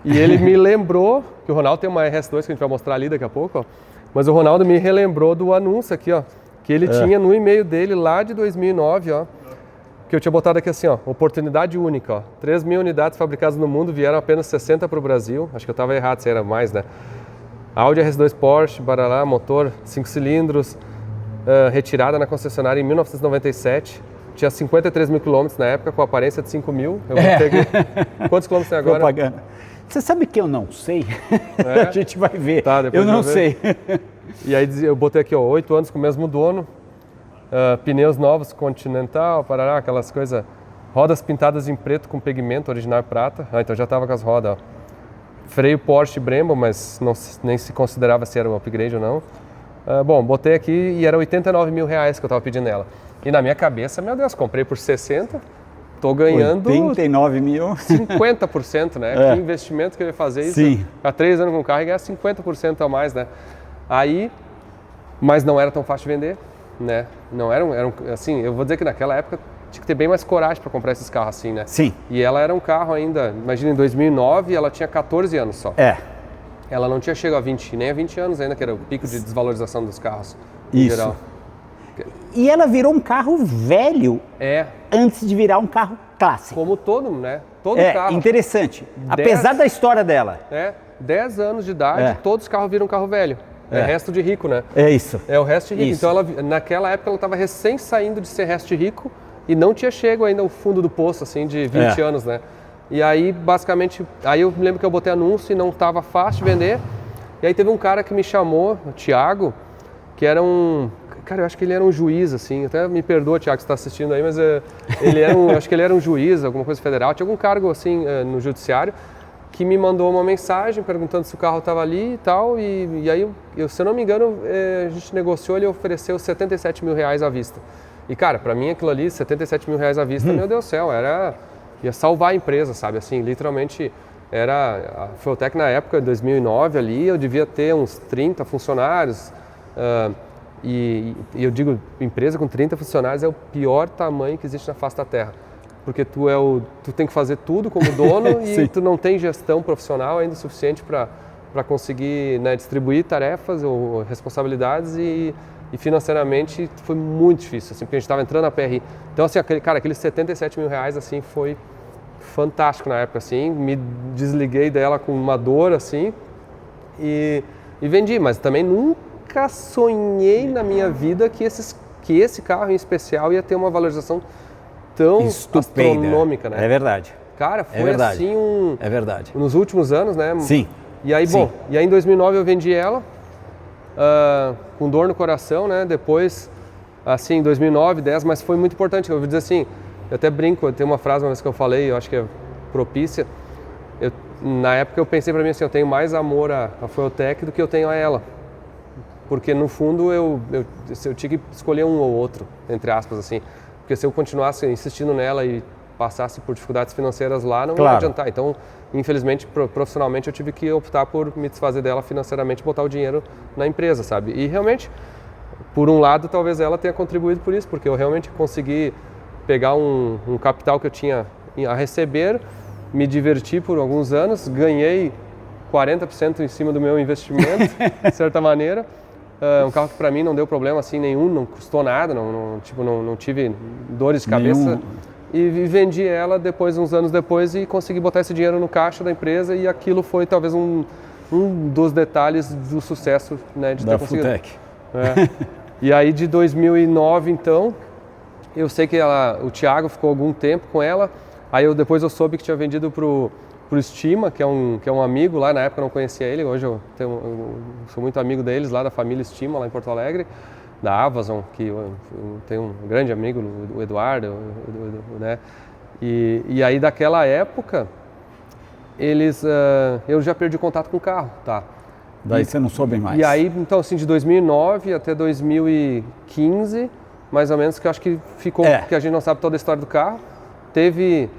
E ele me lembrou, que o Ronaldo tem uma RS2 que a gente vai mostrar ali daqui a pouco, ó, mas o Ronaldo me relembrou do anúncio aqui, ó, que ele tinha no e-mail dele lá de 2009, ó, que eu tinha botado aqui assim, ó, oportunidade única, ó, 3.000 unidades fabricadas no mundo, vieram apenas 60 para o Brasil, acho que eu estava errado, se era mais, né? Audi RS2 Porsche, barará, motor 5 cilindros, retirada na concessionária em 1997, tinha 53 mil quilômetros na época, com aparência de 5 mil, eu botei aqui. Quantos quilômetros tem agora? Propaganda. Você sabe que eu não sei? A gente vai ver. Tá, eu não sei. E aí eu botei aqui, ó, 8 anos com o mesmo dono, pneus novos, Continental, parará, aquelas coisas, rodas pintadas em preto com pigmento original prata, então já tava com as rodas, ó. Freio Porsche Brembo, mas nem se considerava se era um upgrade ou não. Bom, botei aqui e era 89 mil reais que eu tava pedindo nela. E na minha cabeça, meu Deus, comprei por 60, tô ganhando 89 mil. 50%, né? Que investimento que eu ia fazer isso? Sim. Há 3 anos com o carro e ganhar 50% a mais, né? Aí, mas não era tão fácil de vender, né? Não era assim, eu vou dizer que naquela época tinha que ter bem mais coragem para comprar esses carros assim, né? Sim. E ela era um carro ainda, imagina, em 2009 ela tinha 14 anos só. Ela não tinha chegado a 20, nem a 20 anos ainda, que era o pico de desvalorização dos carros em geral. E ela virou um carro velho antes de virar um carro clássico. Como todo, né? Todo carro. Interessante. Apesar da história dela. 10 anos de idade, todos os carros viram carro velho. É resto de rico, né? É isso. É o resto de rico. Então, naquela época, ela estava recém saindo de ser resto de rico e não tinha chego ainda ao fundo do poço, assim, de 20 anos, né? E aí, basicamente, aí eu me lembro que eu botei anúncio e não estava fácil de vender. E aí teve um cara que me chamou, o Thiago, que era cara, eu acho que ele era um juiz, assim, até me perdoa, Thiago, que você está assistindo aí, mas acho que ele era um juiz, alguma coisa federal, tinha algum cargo, assim, no judiciário, que me mandou uma mensagem perguntando se o carro estava ali e tal, e aí, se eu não me engano, a gente negociou, ele ofereceu 77 mil reais à vista. E, cara, para mim aquilo ali, 77 mil reais à vista, meu Deus do céu, ia salvar a empresa, sabe, assim, literalmente... A Fueltech na época, 2009 ali, eu devia ter uns 30 funcionários e eu digo, empresa com 30 funcionários é o pior tamanho que existe na face da Terra. Porque tu tem que fazer tudo como dono e tu não tem gestão profissional ainda o suficiente para conseguir, né, distribuir tarefas ou responsabilidades e financeiramente foi muito difícil, assim, porque a gente estava entrando na PRI. Então, assim, aqueles 77 mil reais, assim, foi fantástico na época, assim, me desliguei dela com uma dor, assim, e vendi, mas também nunca sonhei na minha vida que esse carro em especial ia ter uma valorização tão astronômica, né? É verdade. Cara, foi assim É verdade. Nos últimos anos, né? Sim. E aí, e aí em 2009 eu vendi ela, com dor no coração, né? Depois, assim, em 2009, 10, mas foi muito importante, eu vou dizer assim, eu até brinco, tem uma frase uma vez que eu falei, eu acho que é propícia. Na época eu pensei para mim assim, eu tenho mais amor à Fueltech do que eu tenho a ela. Porque no fundo eu tinha que escolher um ou outro, entre aspas, assim. Porque se eu continuasse insistindo nela e passasse por dificuldades financeiras lá, não ia adiantar. Então, infelizmente, profissionalmente eu tive que optar por me desfazer dela financeiramente e botar o dinheiro na empresa, sabe? E realmente, por um lado, talvez ela tenha contribuído por isso, porque eu realmente consegui pegar um capital que eu tinha a receber, me diverti por alguns anos, ganhei 40% em cima do meu investimento, de certa maneira. Um carro que para mim não deu problema assim nenhum, não custou nada, não tive dores de cabeça. E vendi ela uns anos depois e consegui botar esse dinheiro no caixa da empresa e aquilo foi talvez um dos detalhes do sucesso, né, de ter conseguido. Fueltech. E aí de 2009 então, eu sei que o Thiago ficou algum tempo com ela, aí depois eu soube que tinha vendido pro Estima, que é um amigo lá, na época eu não conhecia ele, hoje eu sou muito amigo deles, lá da família Estima, lá em Porto Alegre, da Amazon, que eu tenho um grande amigo, o Eduardo, né? E aí daquela época, eu já perdi contato com o carro, tá? Daí você não soube mais. E aí, então assim, de 2009 até 2015, mais ou menos, que eu acho que ficou, que a gente não sabe toda a história do carro. Teve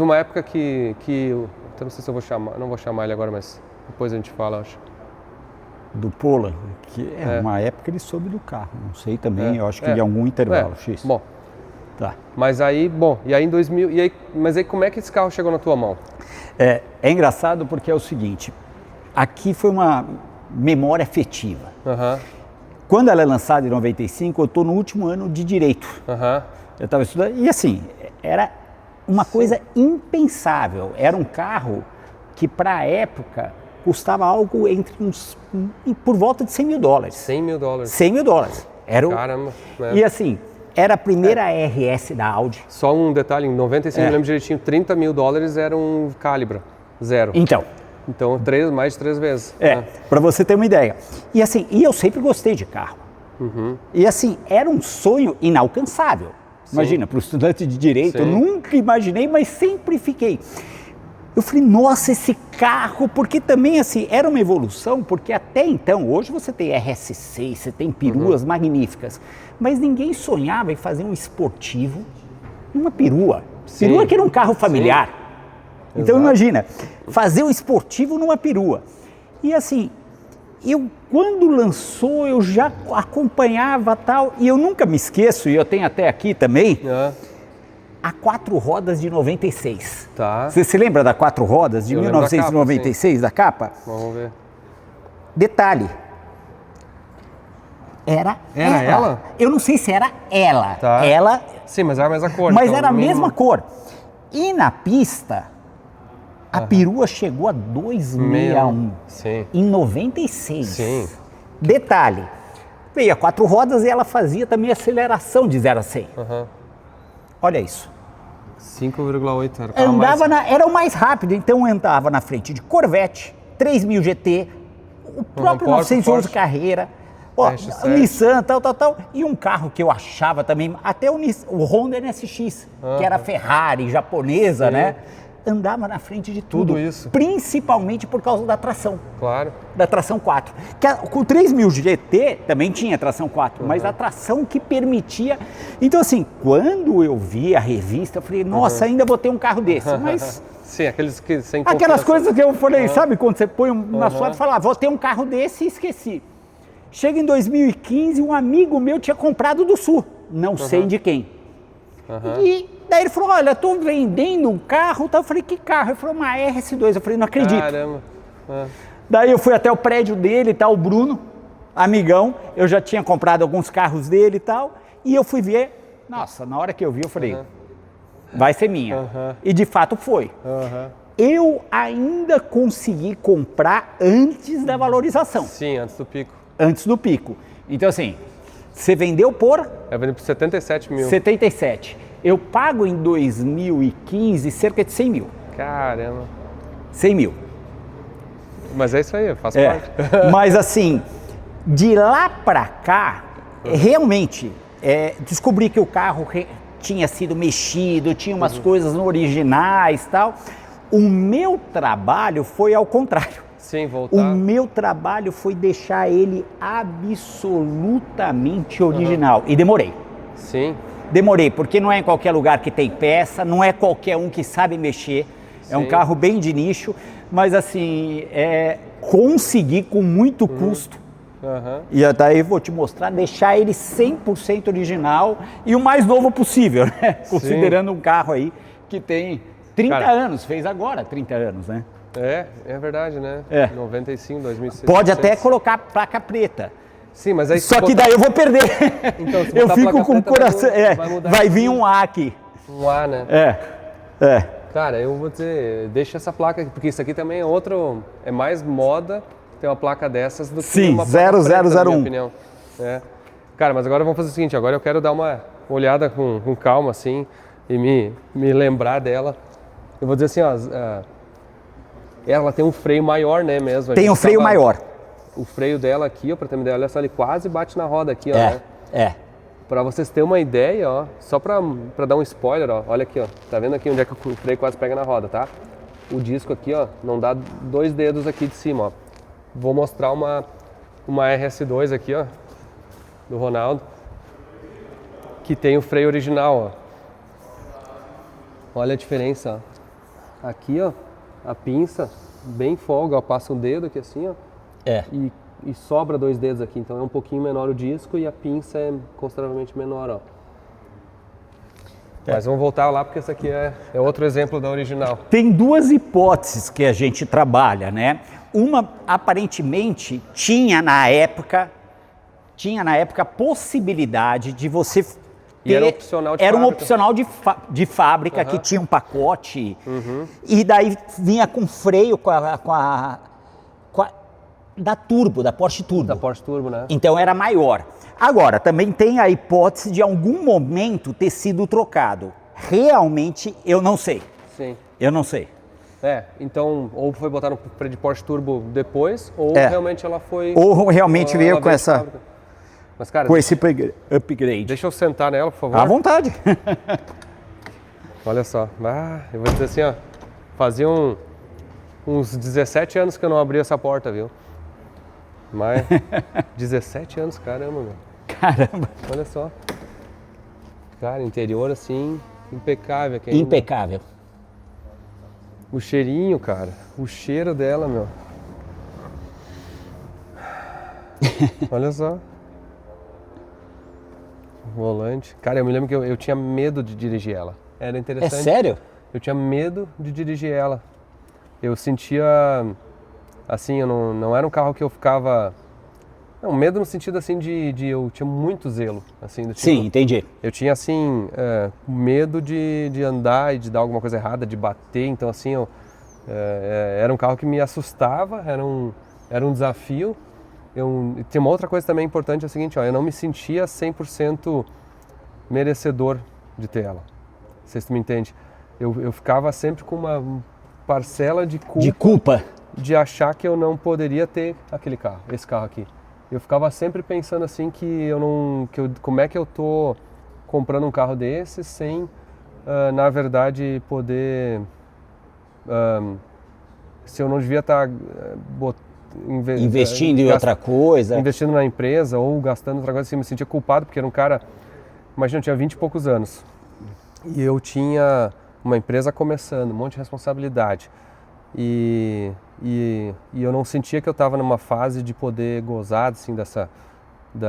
uma época que eu não sei se eu vou chamar, não vou chamar ele agora, mas depois a gente fala, acho. Do Pola, que uma época ele soube do carro, não sei também, eu acho que em algum intervalo, X. Bom, tá. Mas aí, e aí em 2000, mas aí como é que esse carro chegou na tua mão? É engraçado porque é o seguinte, aqui foi uma memória afetiva. Quando ela é lançada em 95, eu estou no último ano de Direito. Eu estava estudando, e assim, era uma coisa impensável. Era um carro que, para a época, custava algo por volta de 100 mil dólares. 100 mil dólares. 100 mil dólares. Caramba. E assim, era a primeira RS da Audi. Só um detalhe, em 95, eu lembro direitinho, 30 mil dólares era um Calibra, 0. Então, mais de 3 vezes. Para você ter uma ideia. E assim, eu sempre gostei de carro. E assim, era um sonho inalcançável. Imagina, para o estudante de Direito, eu nunca imaginei, mas sempre fiquei. Eu falei, nossa, esse carro, porque também assim, era uma evolução, porque até então, hoje você tem RS6, você tem peruas magníficas, mas ninguém sonhava em fazer um esportivo numa perua. Perua que era um carro familiar. Então imagina, fazer um esportivo numa perua. E assim, quando lançou, eu já acompanhava tal, e eu nunca me esqueço, e eu tenho até aqui também, a 4 rodas de 96. Tá. Você se lembra da 4 rodas de 1996, da capa? Vamos ver. Detalhe. Era ela? Eu não sei se era ela. Tá. Ela. Sim, mas era a mesma cor. Mas então, era a mesma cor. E na pista, A perua chegou a 261 Sim. em 96. Sim. Detalhe, veio a 4 rodas e ela fazia também aceleração de 0 a 100. Olha isso. 5,8 era o carro mais... Era o mais rápido, então andava na frente de Corvette, 3000 GT, o próprio 911 Carreira, Nissan, tal, e um carro que eu achava também, até o Honda NSX, que era Ferrari, japonesa, né? Andava na frente de tudo isso. Principalmente por causa da tração. Claro. Da tração 4. Com o 3000 GT também tinha tração 4, mas a tração que permitia... Então assim, quando eu vi a revista, eu falei, nossa, ainda vou ter um carro desse, mas... Sim, aqueles que sem Aquelas coisas que eu falei, sabe, quando você põe na sua e fala, vou ter um carro desse e esqueci. Chega em 2015, um amigo meu tinha comprado do Sul, não sei de quem. E daí ele falou, olha, estou vendendo um carro, eu falei, que carro? Ele falou, uma RS2, eu falei, não acredito. Caramba. Daí eu fui até o prédio dele, o Bruno, amigão, eu já tinha comprado alguns carros dele e tal, e eu fui ver, nossa, na hora que eu vi, eu falei, vai ser minha. E de fato foi. Eu ainda consegui comprar antes da valorização. Sim, antes do pico. Antes do pico. Então assim, você vendeu por? Eu vendi por 77 mil. 77. Eu pago em 2015 cerca de 100 mil. Caramba. 100 mil. Mas é isso aí, faz parte. Mas assim, de lá pra cá, realmente, descobri que o carro tinha sido mexido, tinha umas coisas no originais e tal. O meu trabalho foi ao contrário. Sim, voltar. O meu trabalho foi deixar ele absolutamente original. E demorei. Sim. Demorei, porque não é em qualquer lugar que tem peça, não é qualquer um que sabe mexer. É um carro bem de nicho, mas assim, consegui com muito custo. E daí vou te mostrar, deixar ele 100% original e o mais novo possível, né? Considerando um carro aí que tem 30 anos, fez agora 30 anos, né? É verdade, né? 95, 2006. Pode até colocar placa preta. Sim, mas aí... Só que daí eu vou perder. Então, se eu botar fico placa com o preta, coração... vai vir um A aqui. Um A, né? Cara, eu vou dizer, deixa essa placa aqui, porque isso aqui também é outro... É mais moda ter uma placa dessas do que uma placa preta, na minha opinião. Cara, mas agora vamos fazer o seguinte, agora eu quero dar uma olhada com calma, assim, e me lembrar dela. Eu vou dizer assim, ó... ela tem um freio maior, né, mesmo? Tem um freio maior. O freio dela aqui, ó, pra ter uma ideia, olha só, ele quase bate na roda aqui, ó, né? Pra vocês terem uma ideia, ó, só pra dar um spoiler, ó, olha aqui, ó, tá vendo aqui onde é que o freio quase pega na roda, tá? O disco aqui, ó, não dá 2 dedos aqui de cima, ó. Vou mostrar uma RS2 aqui, ó, do Ronaldo, que tem o freio original, ó. Olha a diferença, ó. Aqui, ó, a pinça, bem folga, ó, passa um dedo aqui assim, ó. E sobra 2 dedos aqui, então é um pouquinho menor o disco e a pinça é consideravelmente menor, ó. Mas vamos voltar lá porque esse aqui é outro exemplo da original. Tem 2 hipóteses que a gente trabalha, né? Uma, aparentemente, tinha na época a possibilidade de você ter... E era opcional de fábrica. Era um opcional de fábrica que tinha um pacote e daí vinha com freio da Turbo, da Porsche Turbo. Da Porsche Turbo, né? Então era maior. Agora, também tem a hipótese de algum momento ter sido trocado. Realmente, eu não sei. Sim. Eu não sei. Então, ou foi botar no freio de Porsche Turbo depois, ou realmente ela foi... Ou realmente veio com essa... Mas, cara, com esse upgrade. Deixa eu sentar nela, por favor. À vontade. Olha só. Eu vou dizer assim, ó. Fazia uns 17 anos que eu não abri essa porta, viu? Mas 17 anos, caramba, meu. Caramba. Olha só. Cara, interior assim, impecável aqui. Impecável. O cheirinho, cara. O cheiro dela, meu. Olha só. O volante. Cara, eu me lembro que eu tinha medo de dirigir ela. Era interessante. É sério? Eu tinha medo de dirigir ela. Eu sentia... Assim, eu não era um carro que eu ficava... Não, medo no sentido assim eu tinha muito zelo. Assim, do tipo, sim, entendi. Eu tinha assim, medo de andar e de dar alguma coisa errada, de bater. Então assim, eu Era um carro que me assustava, era um desafio. E tem uma outra coisa também importante, é o seguinte, ó, eu não me sentia 100% merecedor de ter ela. Não sei se tu me entende. Eu ficava sempre com uma parcela de culpa de achar que eu não poderia ter esse carro aqui. Eu ficava sempre pensando assim como é que eu tô comprando um carro desse sem, na verdade, poder... se eu não devia estar investindo em outra coisa. Investindo na empresa ou gastando outra coisa, assim, eu me sentia culpado, porque era um cara... Imagina, eu tinha 20 e poucos anos. E eu tinha uma empresa começando, um monte de responsabilidade. E eu não sentia que eu estava numa fase de poder gozar, assim,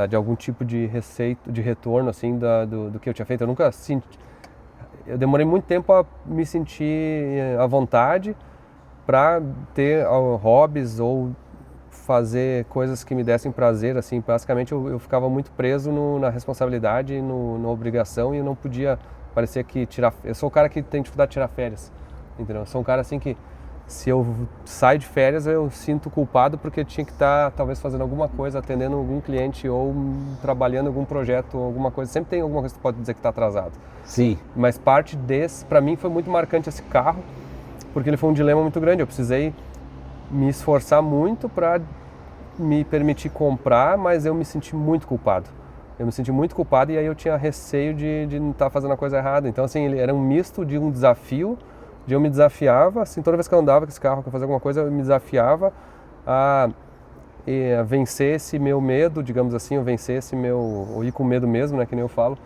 de algum tipo de receita, de retorno, assim, do que eu tinha feito. Eu nunca senti... Eu demorei muito tempo a me sentir à vontade para ter hobbies ou fazer coisas que me dessem prazer, assim. Basicamente eu ficava muito preso na responsabilidade, na obrigação, e eu não podia, parecia que eu sou o cara que tem dificuldade de tirar férias, entendeu? Eu sou um cara assim que, se eu saio de férias, eu sinto culpado porque tinha que estar talvez fazendo alguma coisa, atendendo algum cliente ou trabalhando em algum projeto ou alguma coisa. Sempre tem alguma coisa que tu pode dizer que está atrasado. Sim. Mas parte para mim foi muito marcante esse carro, porque ele foi um dilema muito grande. Eu precisei me esforçar muito para me permitir comprar, mas eu me senti muito culpado. Eu me senti muito culpado, e aí eu tinha receio de não estar fazendo a coisa errada. Então, assim, ele era um misto de um desafio, de eu me desafiava, assim, toda vez que eu andava com esse carro, que eu fazia alguma coisa, eu me desafiava a vencer esse meu medo, digamos assim, ou ir com medo mesmo, né, que nem eu falo.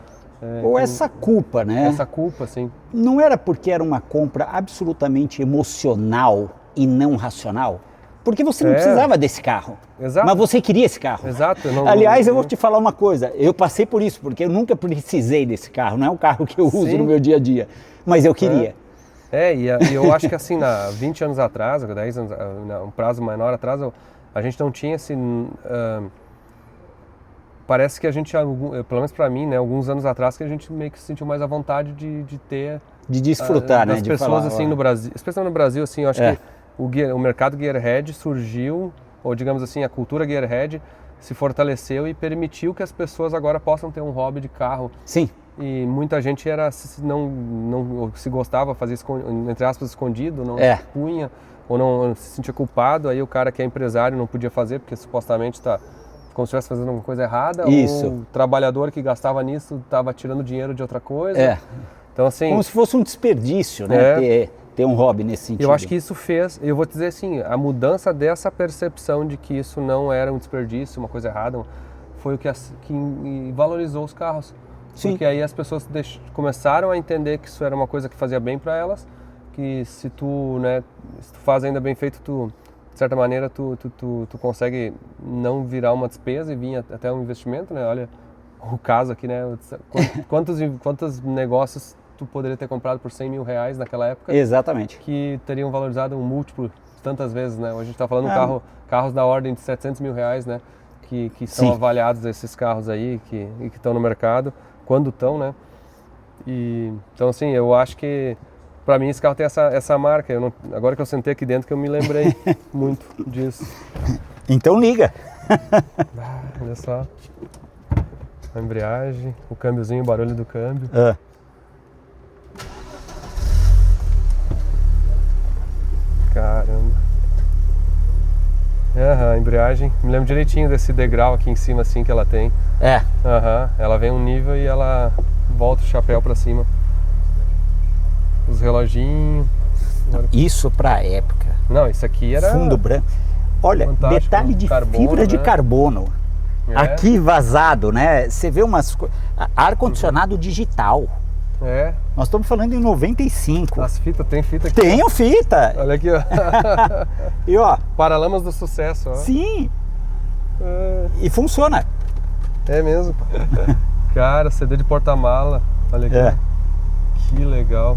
Ou essa culpa, né? Essa culpa, sim. Não era porque era uma compra absolutamente emocional e não racional? Porque você não precisava desse carro. Exato. Mas você queria esse carro. Exato. Aliás, eu vou te falar uma coisa. Eu passei por isso, porque eu nunca precisei desse carro. Não é um carro que eu uso no meu dia a dia. Mas eu queria. E eu acho que assim, 20 anos atrás, 10 anos, um prazo menor atrás, a gente não tinha esse... parece que a gente, pelo menos para mim, né, alguns anos atrás, que a gente meio que se sentiu mais à vontade de ter... De desfrutar, né? Das pessoas, assim, no Brasil. Especialmente no Brasil, assim, eu acho que o mercado Gearhead surgiu, ou digamos assim, a cultura Gearhead se fortaleceu e permitiu que as pessoas agora possam ter um hobby de carro. Sim. E muita gente não se gostava, fazia, entre aspas, escondido, não punha, ou não se sentia culpado. Aí o cara que é empresário não podia fazer, porque supostamente está como se estivesse fazendo alguma coisa errada. Isso. Ou o trabalhador que gastava nisso estava tirando dinheiro de outra coisa. Então, assim, como se fosse um desperdício, né? Ter um hobby nesse sentido. Eu acho que isso eu vou te dizer assim, a mudança dessa percepção de que isso não era um desperdício, uma coisa errada, foi o que valorizou os carros. Sim. Porque aí as pessoas começaram a entender que isso era uma coisa que fazia bem para elas, que se tu faz ainda bem feito, de certa maneira, tu consegue não virar uma despesa e vir até um investimento, né? Olha o caso aqui, né? Quantos negócios tu poderia ter comprado por 100 mil reais naquela época? Exatamente. Que teriam valorizado um múltiplo tantas vezes, né? Hoje a gente está falando carros da ordem de 700 mil reais, né? Que são avaliados, esses carros aí, que estão no mercado, quando estão, né? Então, assim, eu acho que para mim esse carro tem essa marca. Agora que eu sentei aqui dentro que eu me lembrei muito disso. Então liga. Olha só. A embreagem, o câmbiozinho, o barulho do câmbio. Caramba. A embreagem, me lembro direitinho desse degrau aqui em cima, assim, que ela tem. Ela vem um nível e ela volta o chapéu pra cima. Os reloginhos. Isso pra época. Não, isso aqui era... Fundo branco. Olha, detalhe de fibra de carbono. Aqui vazado, né? Você vê ar-condicionado digital. Nós estamos falando em 95. As fitas, tem fita aqui. Tenho fita. Olha aqui, ó. E ó. Paralamas do sucesso, ó. Sim. E funciona. É mesmo. Cara, CD de porta-mala. Olha aqui. Que legal.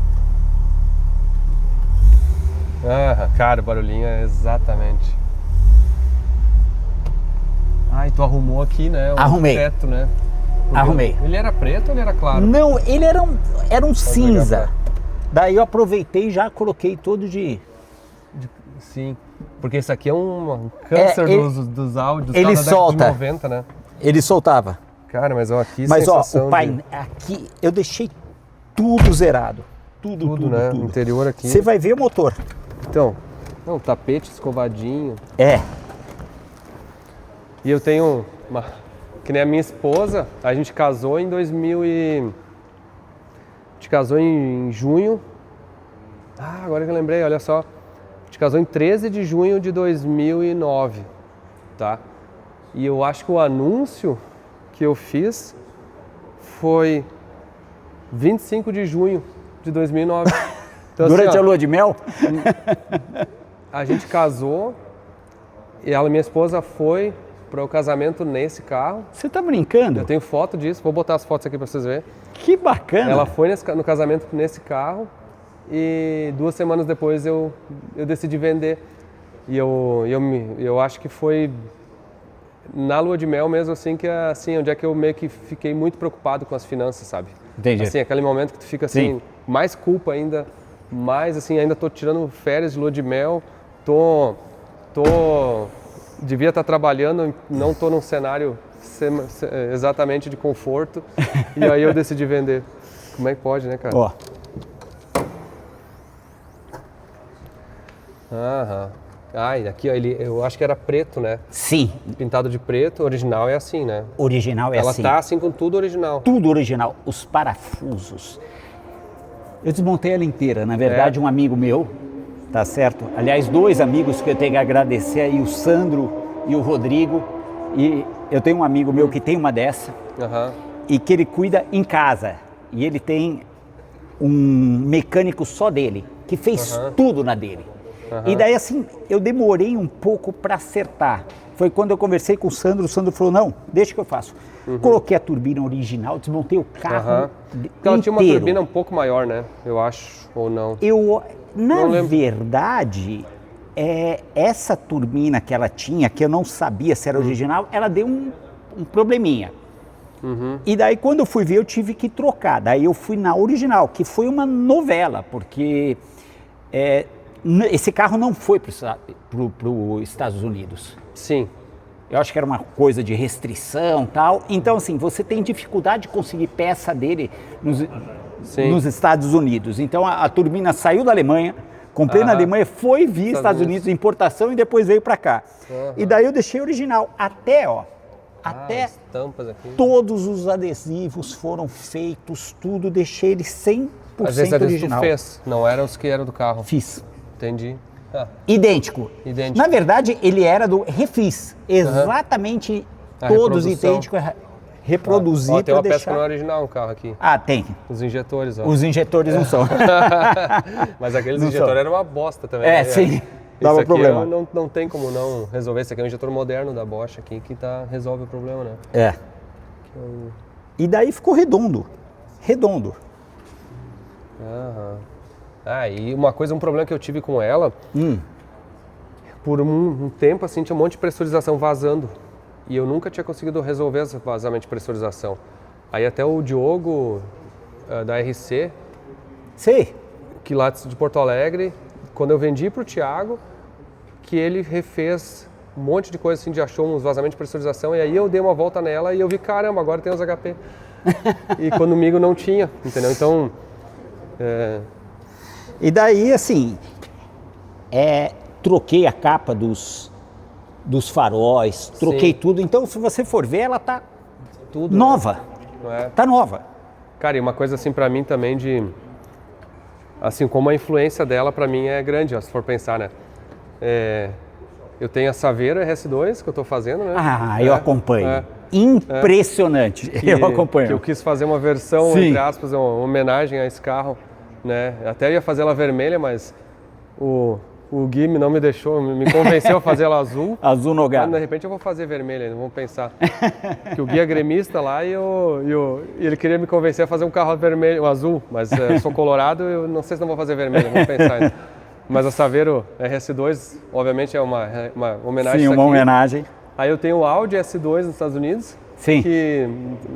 Cara, o barulhinho é exatamente. E tu arrumou aqui, né? Arrumei. Teto, né? Arrumei. Ele era preto ou ele era claro? Não, ele era um cinza. Daí eu aproveitei e já coloquei todo de Sim, porque isso aqui é um câncer dos áudios ele da década solta. de 90, né? Ele soltava. Cara, mas ó, aqui Mas ó, sensação o painel, aqui eu deixei tudo zerado. Tudo, né? tudo. Interior aqui. Você vai ver o motor. Então, não, tapete escovadinho. É. E eu tenho que nem a minha esposa, a gente casou em 2000 e... A gente casou em junho. Ah, agora que eu lembrei, olha só. A gente casou em 13 de junho de 2009, tá? E eu acho que o anúncio que eu fiz foi 25 de junho de 2009. Então, Durante assim, a lua de mel? a gente casou e minha esposa foi para o casamento nesse carro. Você tá brincando? Eu tenho foto disso, vou botar as fotos aqui para vocês verem. Que bacana. Ela foi no casamento nesse carro e 2 semanas depois eu decidi vender. E eu acho que foi na lua de mel mesmo, assim, que assim, onde é que eu meio que fiquei muito preocupado com as finanças, sabe? Entendi. Assim, aquele momento que tu fica assim, Sim. mais culpa ainda, mais assim, ainda tô tirando férias de lua de mel, devia estar trabalhando, não tô num cenário exatamente de conforto, e aí eu decidi vender. Como é que pode, né, cara? Ó. Aham. Ai, aqui ó, eu acho que era preto, né? Sim, Pintado de preto, original é assim, né? original é Ela assim. tá assim com tudo original. Tudo original. Os parafusos. Eu desmontei ela inteira. Na verdade, um amigo meu, tá certo? Aliás, 2 amigos que eu tenho que agradecer aí, o Sandro e o Rodrigo. E eu tenho um amigo meu que tem uma dessa Aham. e que ele cuida em casa. E ele tem um mecânico só dele, que fez tudo na dele. E daí assim, eu demorei um pouco para acertar. Foi quando eu conversei com o Sandro falou, não, deixa que eu faço. Coloquei a turbina original, desmontei o carro Porque ela tinha uma inteiro. turbina um pouco maior, né? Eu acho, ou não. Na Não lembro. verdade, essa turbina que ela tinha, que eu não sabia se era original, ela deu um probleminha. E daí quando eu fui ver, eu tive que trocar. Daí eu fui na original, que foi uma novela, porque esse carro não foi para os Estados Unidos. Sim. Eu acho que era uma coisa de restrição e tal. Então, assim, você tem dificuldade de conseguir peça dele nos Estados Unidos. Então, a turbina saiu da Alemanha, comprei na Alemanha, foi via Estados Unidos, importação, e depois veio para cá. E daí eu deixei original. Até Estampas aqui. todos os adesivos foram feitos, tudo, deixei ele 100% Às vezes tu original. fez, não eram os que eram do carro. Fiz. Entendi. Idêntico. Idêntico. Na verdade, ele era refiz. Exatamente A todos reprodução. idênticos. Reproduzi Ó, tem para uma peça deixar... que não é original no carro aqui. Ah, tem. Os injetores, ó. Os injetores não são. Mas aqueles Não injetores são. eram uma bosta também. né? Sim. Isso Dava aqui problema. não tem como não resolver. Esse aqui é um injetor moderno da Bosch aqui que resolve o problema, né? E daí ficou redondo. Redondo. E um problema que eu tive com ela, por um tempo assim, tinha um monte de pressurização vazando. E eu nunca tinha conseguido resolver esse vazamento de pressurização. Aí até o Diogo, da RC, Sei. que lá de Porto Alegre, quando eu vendi para o Thiago, que ele refez um monte de coisa assim, achou uns vazamentos de pressurização, e aí eu dei uma volta nela e eu vi, caramba, agora tem os HP. E comigo não tinha, entendeu? Então... E daí, assim, troquei a capa dos faróis, troquei tudo. Então, se você for ver, ela tá tudo, nova. Né? Tá nova. Cara, e uma coisa assim pra mim também assim, como a influência dela pra mim é grande, ó, se for pensar, né? Eu tenho a Saveiro RS2 que eu tô fazendo, né? Eu acompanho. Impressionante. Eu acompanho. Que eu quis fazer uma versão, Sim. entre aspas, uma homenagem a esse carro, né? Até ia fazer ela vermelha, mas o Gui não me deixou, me convenceu a fazer ela azul. Azul Mas, Nogaro. de repente eu vou fazer vermelha, vamos pensar. Que o Gui é gremista lá e ele queria me convencer a fazer um carro vermelho, azul, mas eu sou colorado, eu não sei se não vou fazer vermelho, vamos pensar ainda. Mas a Saveiro RS2, obviamente, é uma homenagem. Sim, uma homenagem. Aí eu tenho o Audi S2 nos Estados Unidos, Sim. que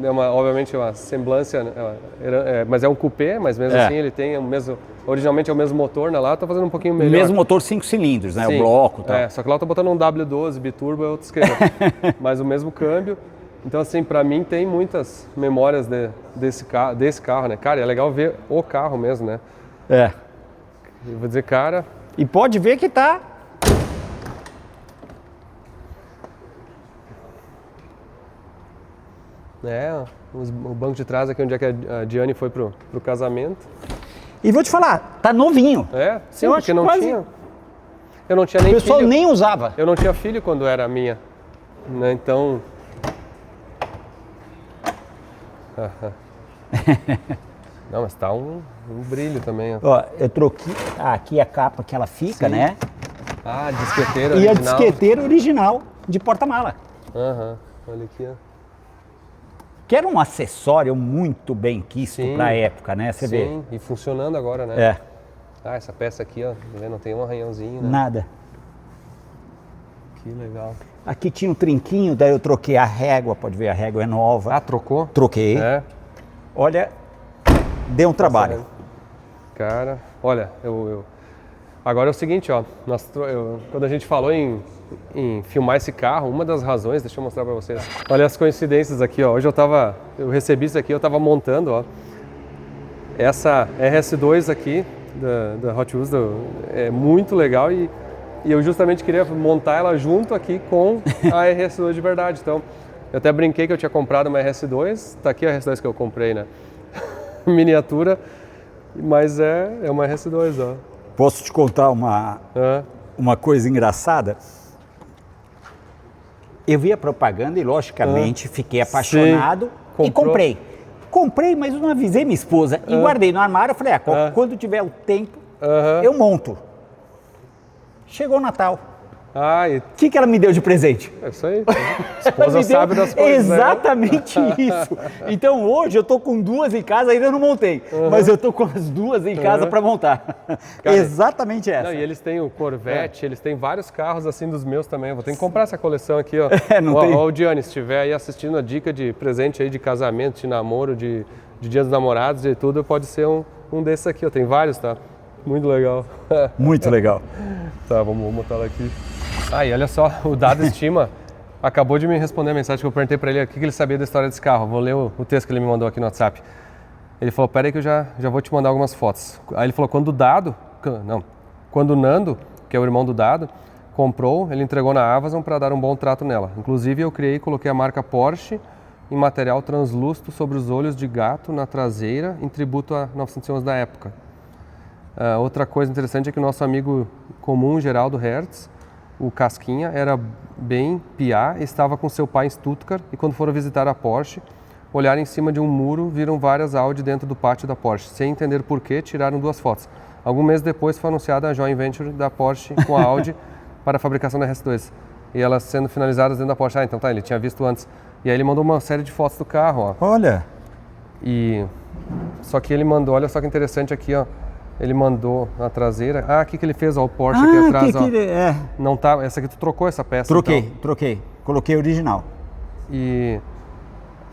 é obviamente uma semblância, né, mas é um coupé, mas mesmo assim ele tem o mesmo, originalmente é o mesmo motor, né? Lá eu tô fazendo um pouquinho melhor. O mesmo motor 5 cilindros, né? Sim. O bloco e tal. Só que lá eu tô botando um W12 biturbo, é outro esquema. Mas o mesmo câmbio. Então, assim, pra mim tem muitas memórias desse carro, né? Cara, é legal ver o carro mesmo, né? Eu vou dizer, cara... E pode ver que tá... O banco de trás aqui onde é que a Diane foi pro casamento. E vou te falar, tá novinho. Sim, Eu porque acho não quase- tinha... Eu não tinha nem O pessoal filho. nem usava. Eu não tinha filho quando era minha, né? Então... Não, mas tá um brilho também, ó. Ó, eu troquei aqui a capa que ela fica, Sim. né? Ah, disqueteira E a original. disqueteira original de porta-mala. Olha aqui, ó. Que era um acessório muito bem quisto Sim. pra época, né? Você vê. Sim, e funcionando agora, né? Ah, essa peça aqui, ó, não tem um arranhãozinho, né? Nada. Que legal. Aqui tinha um trinquinho, daí eu troquei a régua, pode ver, a régua é nova. Ah, trocou? Troquei. Olha, deu um trabalho. Cara, olha, agora é o seguinte, ó, quando a gente falou em filmar esse carro, uma das razões, deixa eu mostrar pra vocês. Olha as coincidências aqui, ó. Hoje eu recebi isso aqui, eu tava montando, ó. Essa RS2 aqui da Hot Wheels é muito legal e eu justamente queria montar ela junto aqui com a RS2 de verdade. Então, eu até brinquei que eu tinha comprado uma RS2, tá aqui a RS2 que eu comprei, né? Miniatura, mas é uma RS2, ó. Posso te contar uma coisa engraçada? Eu vi a propaganda e, logicamente, fiquei apaixonado e comprei. Comprei, mas eu não avisei minha esposa e guardei no armário. Eu falei, quando tiver o tempo, eu monto. Chegou o Natal. O que ela me deu de presente? É isso aí. A esposa sabe das coisas. Exatamente isso. Então hoje eu tô com duas em casa, ainda não montei, mas eu tô com as duas em casa para montar. Cara, exatamente essa. Não, e eles têm o Corvette, eles têm vários carros assim dos meus também. Eu vou ter que comprar essa coleção aqui, ó. Ó, o Diane, se estiver aí assistindo a dica de presente aí de casamento, de namoro, de dia dos namorados, de tudo, pode ser um desses aqui, ó. Tem vários, tá? Muito legal. Muito legal. Tá, vamos botar ela aqui. E olha só, o Dado Estima acabou de me responder a mensagem que eu perguntei para ele o que ele sabia da história desse carro. Vou ler o texto que ele me mandou aqui no WhatsApp. Ele falou, pera aí que eu já vou te mandar algumas fotos. Aí ele falou, quando o Nando, que é o irmão do Dado, comprou, ele entregou na Amazon para dar um bom trato nela. Inclusive eu criei e coloquei a marca Porsche em material translúcido sobre os olhos de gato na traseira, em tributo a 911 da época. Outra coisa interessante é que o nosso amigo comum, Geraldo Hertz, o Casquinha, era bem piá, estava com seu pai em Stuttgart e quando foram visitar a Porsche, olharam em cima de um muro, viram várias Audi dentro do pátio da Porsche. Sem entender porquê, tiraram 2 fotos. Algum mês depois foi anunciada a joint venture da Porsche com a Audi para a fabricação da RS2. E elas sendo finalizadas dentro da Porsche. Então tá, ele tinha visto antes. E aí ele mandou uma série de fotos do carro, ó. Olha! Só que ele mandou, olha só que interessante aqui, ó. Ele mandou na traseira. Aqui que ele fez, ó, o Porsche aqui atrás, ó. Não tá, essa aqui tu trocou essa peça? Troquei. Coloquei original. E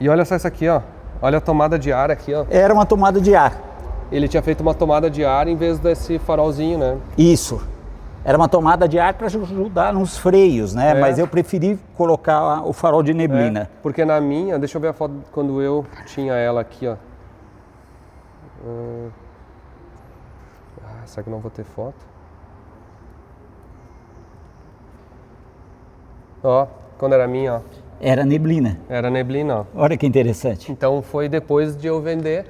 olha só essa aqui, ó. Olha a tomada de ar aqui, ó. Era uma tomada de ar. Ele tinha feito uma tomada de ar em vez desse farolzinho, né? Isso. Era uma tomada de ar para ajudar nos freios, né? Mas eu preferi colocar o farol de neblina. Porque na minha, deixa eu ver a foto quando eu tinha ela aqui, ó. Será que eu não vou ter foto? Ó, quando era minha, ó. Era neblina. Era neblina, ó. Olha que interessante. Então foi depois de eu vender.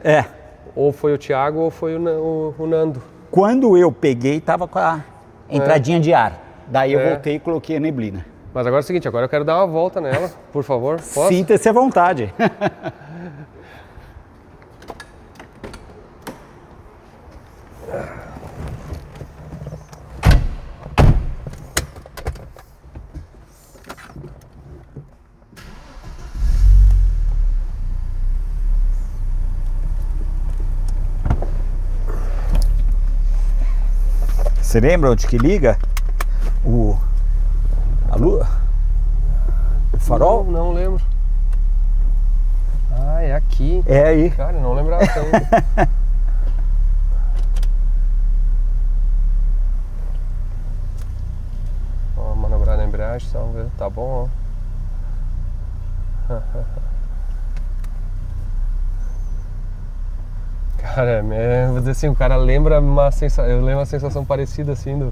Ou foi o Thiago ou foi o Nando. Quando eu peguei, tava com a entradinha de ar. Daí eu voltei e coloquei a neblina. Mas agora é o seguinte, agora eu quero dar uma volta nela, por favor. Posso? Sinta-se à vontade. Você lembra onde que liga a lua? O farol? Não lembro. é aqui. É aí. Cara, eu não lembrava tanto. Ó, manobrar na embreagem, tá bom, ó. Cara, vou dizer assim, o cara lembra uma sensação, eu lembro uma sensação parecida assim,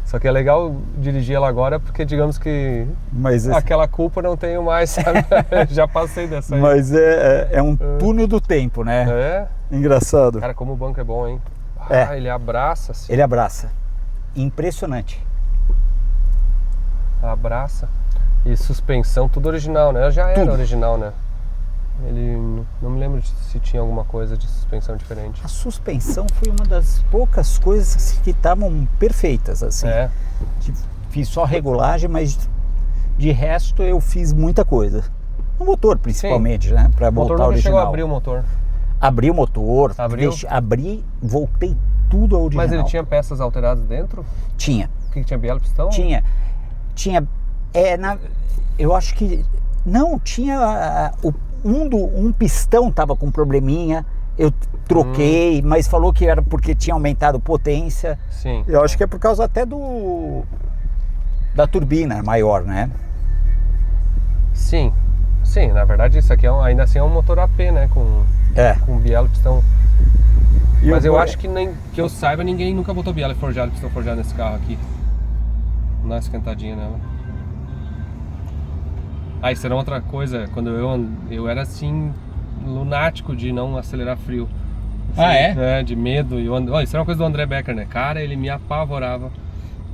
só que é legal dirigir ela agora porque digamos que Mas aquela culpa não tenho mais, sabe? Já passei dessa aí. Mas é um túnel do tempo, né? É? Engraçado. Cara, como o banco é bom, hein? É. Ele abraça assim. Ele abraça. Impressionante. Abraça. E suspensão, tudo original, né? Já era original, né? Ele, não me lembro se tinha alguma coisa de suspensão diferente. A suspensão foi uma das poucas coisas assim, que estavam perfeitas, assim. É. Fiz só regulagem, mas de resto eu fiz muita coisa. No motor, principalmente, né? Pra O motor voltar ao não chegou original. a abrir o motor. Abri o motor, Abriu? abri, voltei tudo ao original. Mas ele tinha peças alteradas dentro? Tinha. O que tinha, biela, pistão? Tinha. Eu acho que... Não, tinha... Um pistão estava com probleminha, eu troquei, mas falou que era porque tinha aumentado potência. Sim. Eu acho que é por causa até da turbina maior, né? Sim. Sim, na verdade isso aqui ainda assim é um motor AP, né? Com biela, pistão. Mas eu acho que que eu saiba, ninguém nunca botou biela forjada, pistão forjado nesse carro aqui. Dá uma esquentadinha nela. Ah, isso era outra coisa, quando eu era assim, lunático de não acelerar frio. Assim, de medo. Isso era uma coisa do André Becker, né? Cara, ele me apavorava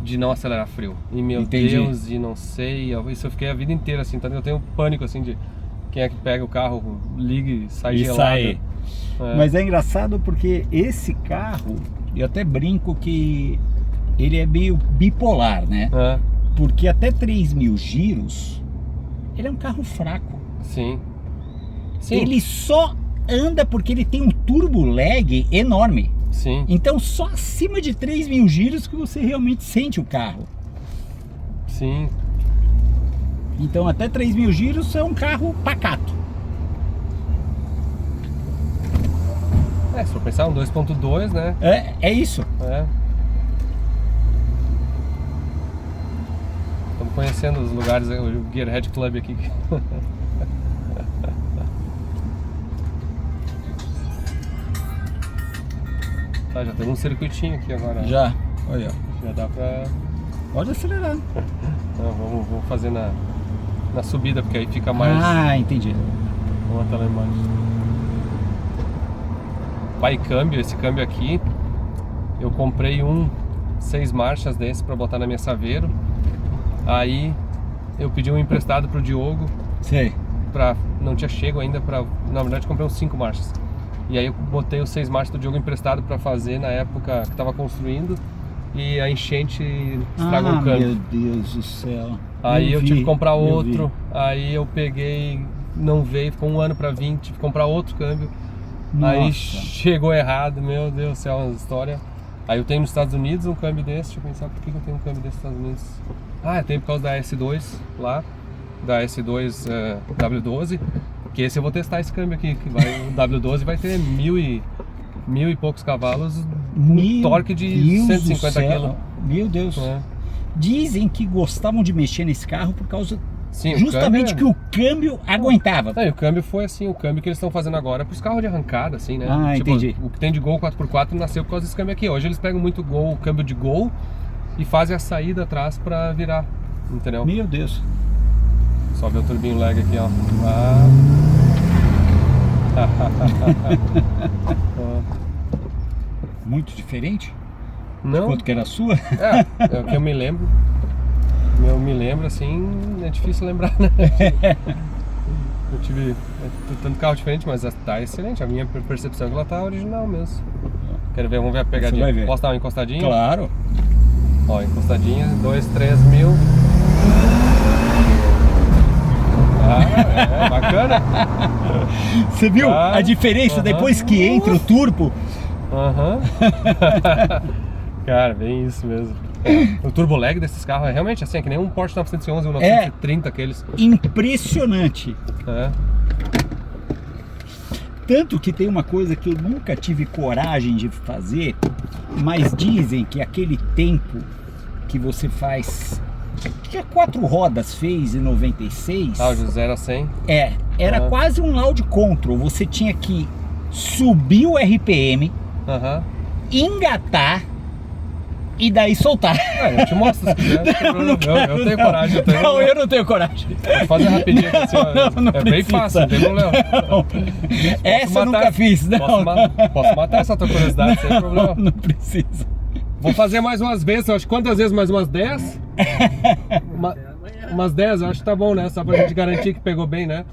de não acelerar frio. E meu Deus, e não sei. Isso eu fiquei a vida inteira assim, então eu tenho pânico assim de quem é que pega o carro, liga e sai gelado. Sai. Mas é engraçado porque esse carro, eu até brinco que ele é meio bipolar, né? Porque até 3.000 giros... Ele é um carro fraco. Sim. Ele só anda porque ele tem um turbo lag enorme. Sim. Então só acima de 3.000 giros que você realmente sente o carro. Sim. Então até 3.000 giros é um carro pacato. Se for pensar um 2.2, né? É isso. Estamos conhecendo os lugares, o Gearhead Club aqui. Tá, já temos um circuitinho aqui agora. Já, olha. Já dá pra... Pode acelerar. Não, vamos fazer na subida, porque aí fica mais... Ah, entendi. Vamos até lá embaixo. Vai câmbio, esse câmbio aqui, eu comprei 6 marchas desse pra botar na minha Saveiro. Aí eu pedi um emprestado pro Diogo. Sei. Não tinha chego ainda na verdade comprei uns 5 marchas. E aí eu botei os 6 marchas do Diogo emprestado para fazer na época que estava construindo. E a enchente estragou o câmbio. Meu Deus do céu. Aí eu tive que comprar outro. Aí eu peguei, não veio, ficou 1 ano para vir, tive que comprar outro câmbio. Nossa. Aí chegou errado, meu Deus do céu, uma história. Aí eu tenho nos Estados Unidos um câmbio desse, deixa eu pensar por que eu tenho um câmbio desses nos Estados Unidos. Eu tenho por causa da S2 lá, da S2 W12, que esse eu vou testar esse câmbio aqui, que o W12 vai ter mil e poucos cavalos, um torque de 150 kg. Meu Deus. Dizem que gostavam de mexer nesse carro por causa justamente que o câmbio aguentava. O câmbio foi assim, o câmbio que eles estão fazendo agora para os carros de arrancada, assim, né? Entendi. O que tem de Gol 4x4 nasceu por causa desse câmbio aqui. Hoje eles pegam muito Gol, câmbio de Gol e fazem a saída atrás para virar, entendeu? Meu Deus. Só ver o turbinho lag aqui, ó. Muito diferente? Não. Quanto que era a sua? É o que eu me lembro. Eu me lembro, assim, é difícil lembrar, né? Eu tive tanto carro diferente, mas tá excelente. A minha percepção é que ela tá original mesmo. Quero ver, vamos ver a pegadinha. Posso dar uma encostadinha? Claro. Ó, encostadinha, 2, 3 mil. Bacana. Você viu a diferença depois que entra o turbo? Cara, bem isso mesmo. O turbo lag desses carros é realmente assim, é que nem um Porsche 911 ou 930 aqueles. Impressionante. Tanto que tem uma coisa que eu nunca tive coragem de fazer, mas dizem que aquele tempo que você faz, que a 4 rodas fez em 96... Ah, de 0 a 100? Era quase um loud control. Você tinha que subir o RPM, engatar e daí soltar. Eu te mostro se quiser. Eu tenho coragem. Eu não tenho coragem. Vou fazer rapidinho aqui, assim, Não é bem fácil, não tem problema. Essa eu nunca fiz, não. Posso matar essa tua curiosidade, sem problema. Não precisa. Vou fazer mais umas vezes, eu acho. Quantas vezes? Mais umas 10? Umas 10, eu acho que tá bom, né? Só pra gente garantir que pegou bem, né?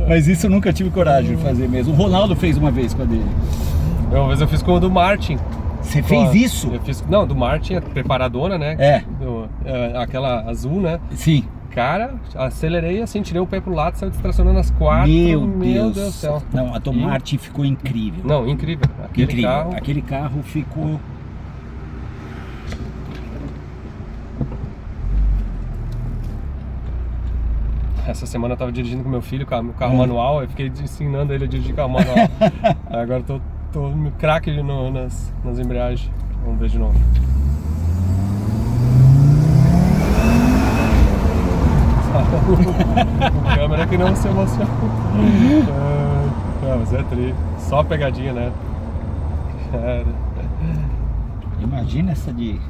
Mas isso eu nunca tive coragem de fazer mesmo. O Ronaldo fez uma vez com a dele. Uma vez eu fiz com o do Martin. Você fez isso? Eu fiz, não, do Martin, a preparadona, né? Aquela azul, né? Sim. Cara, acelerei assim, tirei o pé pro lado, saiu distracionando as 4. Meu Deus do céu. Não, a Tom Martin ficou incrível. Não, incrível. Aquele carro ficou... Essa semana eu tava dirigindo com meu filho, carro manual, eu fiquei ensinando ele a dirigir carro manual. Agora eu tô craque nas embreagens. Vamos ver de novo. O câmera que não se emociona. Não, mas é tri. Só pegadinha, né? Cara. Imagina essa de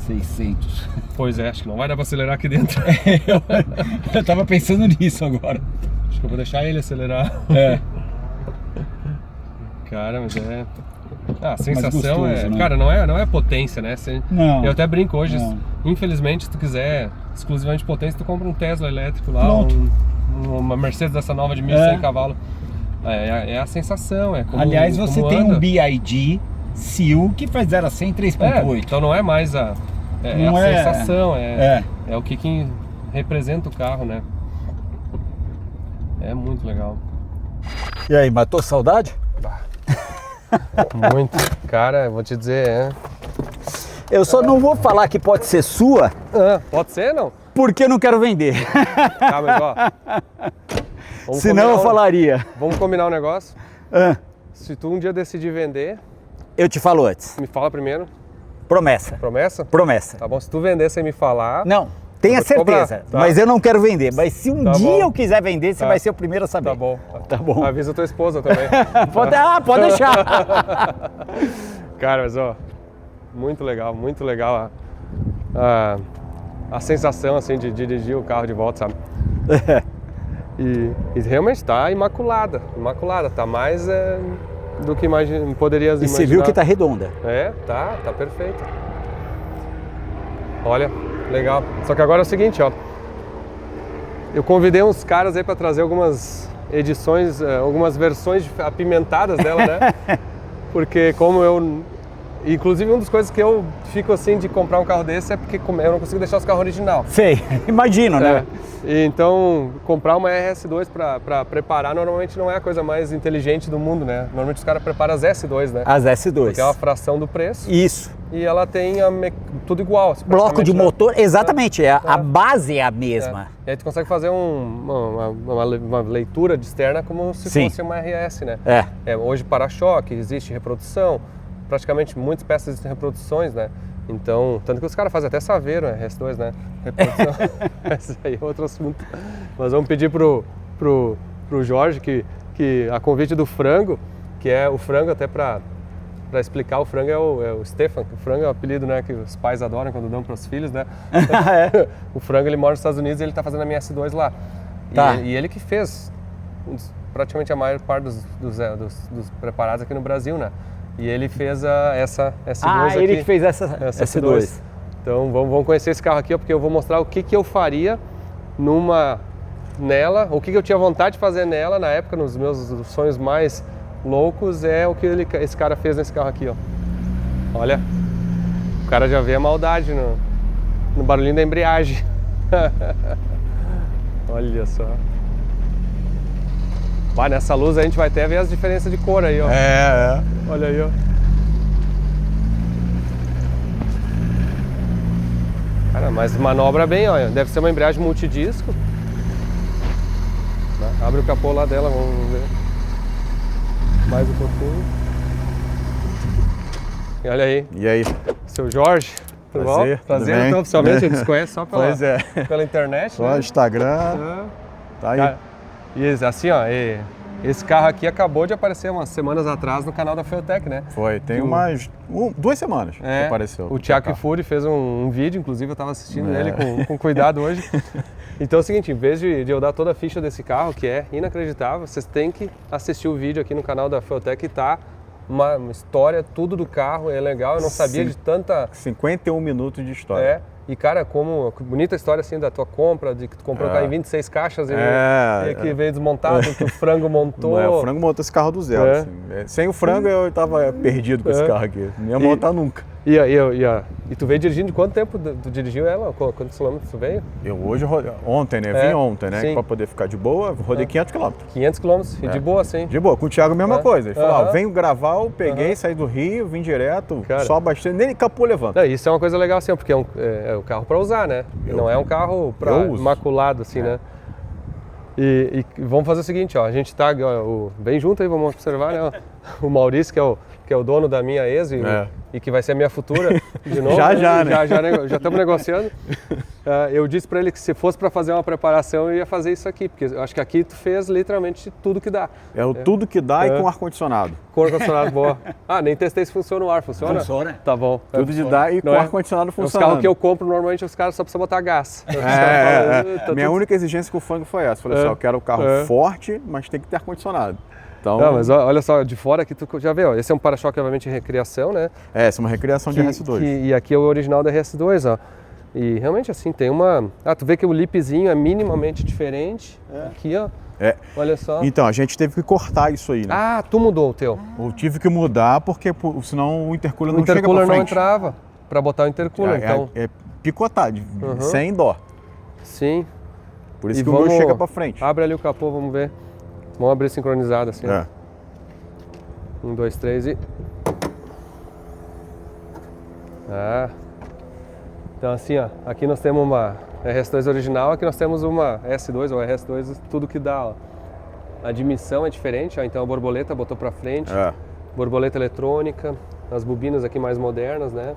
600. Pois é, acho que não vai dar pra acelerar aqui dentro. Eu tava pensando nisso agora. Acho que eu vou deixar ele acelerar. Cara, mas é... a sensação gostoso, é... né? Cara, não é potência, né? Não. Eu até brinco hoje, Não. infelizmente, se tu quiser exclusivamente potência, tu compra um Tesla elétrico lá, uma Mercedes dessa nova de 1.100 cavalos. É a sensação, é como... Aliás, você como tem anda. um BID Seal que faz 0 a 100 3.8. Então não é mais a... Não a sensação, é o que representa o carro, né? É muito legal. E aí, matou saudade? Muito. Cara, vou te dizer, Eu só não vou falar que pode ser sua, pode ser, não? porque eu não quero vender. Tá, mas ó... Senão eu falaria. Vamos combinar um negócio? Se tu um dia decidir vender... Eu te falo antes. Me fala primeiro. Promessa. Promessa? Promessa. Tá bom, se tu vender sem me falar... Não, tenha vou te cobrar, certeza, tá? mas eu não quero vender. Mas se um Tá dia bom. eu quiser vender, você vai ser o primeiro a saber. Tá bom. Tá bom. Avisa tua esposa também. Pode deixar. Cara, mas ó, muito legal a sensação assim de dirigir o carro de volta, sabe? E realmente tá imaculada, tá mais do que poderias E imaginar. você viu que tá redonda. Tá perfeita. Olha, legal. Só que agora é o seguinte, ó. Eu convidei uns caras aí para trazer algumas edições, algumas versões apimentadas dela, né? Porque como eu... Inclusive, uma das coisas que eu fico assim de comprar um carro desse é porque eu não consigo deixar os carros original. Sei, imagino, né? E então, comprar uma RS2 para preparar normalmente não é a coisa mais inteligente do mundo, né? Normalmente os caras preparam as S2, né? As S2. Que é uma fração do preço. Isso. E ela tem tudo igual. Bloco de né? motor, exatamente, a base é a mesma. E aí tu consegue fazer uma leitura de externa como se fosse uma RS, né? Hoje para-choque, existe reprodução, praticamente muitas peças de reproduções, né? Então, tanto que os caras fazem até saveiro, né? RS2, né? Reprodução. Esse aí é outro assunto. Mas vamos pedir pro Jorge que a convite do frango, que é o frango até para explicar, o frango é o Stefan. O frango é o apelido, né, que os pais adoram quando dão para os filhos, né? O frango, ele mora nos Estados Unidos e ele está fazendo a minha S2 lá. E ele que fez praticamente a maior parte dos preparados aqui no Brasil, né? E ele fez essa S2 aqui. Ele que fez essa S2. Então vamos conhecer esse carro aqui, porque eu vou mostrar o que eu faria nela, o que eu tinha vontade de fazer nela na época, nos meus sonhos mais loucos, é o que esse cara fez nesse carro aqui, ó. Olha, o cara já vê a maldade no barulhinho da embreagem. Olha só. Nessa luz a gente vai até ver as diferenças de cor aí, ó. Olha aí, ó. Cara, mas manobra bem, ó. Deve ser uma embreagem multidisco. Abre o capô lá dela, vamos ver. Mais um pouquinho. E olha aí, E aí? seu Jorge. Tudo bom? Prazer, Prazer, tudo bem? então, oficialmente, a gente se conhece só Pois é. pela internet, Só né? Instagram, tá aí. Cara, e assim, ó, esse carro aqui acabou de aparecer umas semanas atrás no canal da Feutec, né? Foi, tem umas 2 semanas que apareceu. O Thiago Kifuri fez um vídeo, inclusive eu estava assistindo ele com cuidado hoje. Então é o seguinte, em vez de eu dar toda a ficha desse carro, que é inacreditável, vocês têm que assistir o vídeo aqui no canal da Feutec, tá uma história, tudo do carro, é legal, eu não sabia de tanta... 51 minutos de história. E cara, que bonita história assim da tua compra, de que tu comprou o carro em 26 caixas e que veio desmontado, que o frango montou. O frango montou esse carro do zero. Assim. Sem o frango eu tava perdido com esse carro aqui, não ia montar nunca. E tu veio dirigindo, de quanto tempo tu dirigiu ela? Quantos quilômetros tu veio? Eu hoje, ontem, né? Vim ontem, né? Sim. Pra poder ficar de boa, rodei 500 quilômetros. 500 quilômetros, e de boa, sim. De boa, com o Thiago a mesma coisa. Ele falou, venho gravar, eu peguei, saí do Rio, vim direto, Cara, só abastecendo, nem capô levanta. Isso é uma coisa legal assim, porque é um carro para usar, né? Não é um carro para imaculado assim, né? E vamos fazer o seguinte, ó, a gente tá bem junto aí, vamos observar, né? O Maurício, que é o dono da minha ex e que vai ser a minha futura de novo. Já, né? Já estamos negociando. Eu disse para ele que se fosse para fazer uma preparação, eu ia fazer isso aqui, porque eu acho que aqui tu fez literalmente tudo que dá. É o tudo que dá e com ar-condicionado. Com ar-condicionado, boa. Nem testei se funciona o ar, funciona? Funciona. Tá bom. Tudo de dar e com ar-condicionado funcionando. Os carros que eu compro, normalmente, os caras só precisam botar gás. Minha única exigência com o frango foi essa. Falei assim, eu quero um carro forte, mas tem que ter ar-condicionado. Então... Não, mas olha só, de fora aqui tu já vê, ó, esse é um para-choque, obviamente, de recriação, né? Essa é uma recriação de RS2. E aqui é o original da RS2, ó. E realmente, assim, tem uma... tu vê que o lipzinho é minimamente diferente. Aqui, ó. Olha só. Então, a gente teve que cortar isso aí, né? Tu mudou o teu. Eu tive que mudar, porque senão o intercooler não chega pra frente. O intercooler não entrava para botar o intercooler, então... É picotar, sem dó. Sim. Por isso que o meu chega pra frente. Abre ali o capô, vamos ver. Vamos abrir sincronizado assim. 1, 2, 3 e... Então assim, ó, aqui nós temos uma RS2 original, aqui nós temos uma S2 ou RS2, tudo que dá, ó. A admissão é diferente, ó, então a borboleta botou pra frente, borboleta eletrônica, as bobinas aqui mais modernas, né,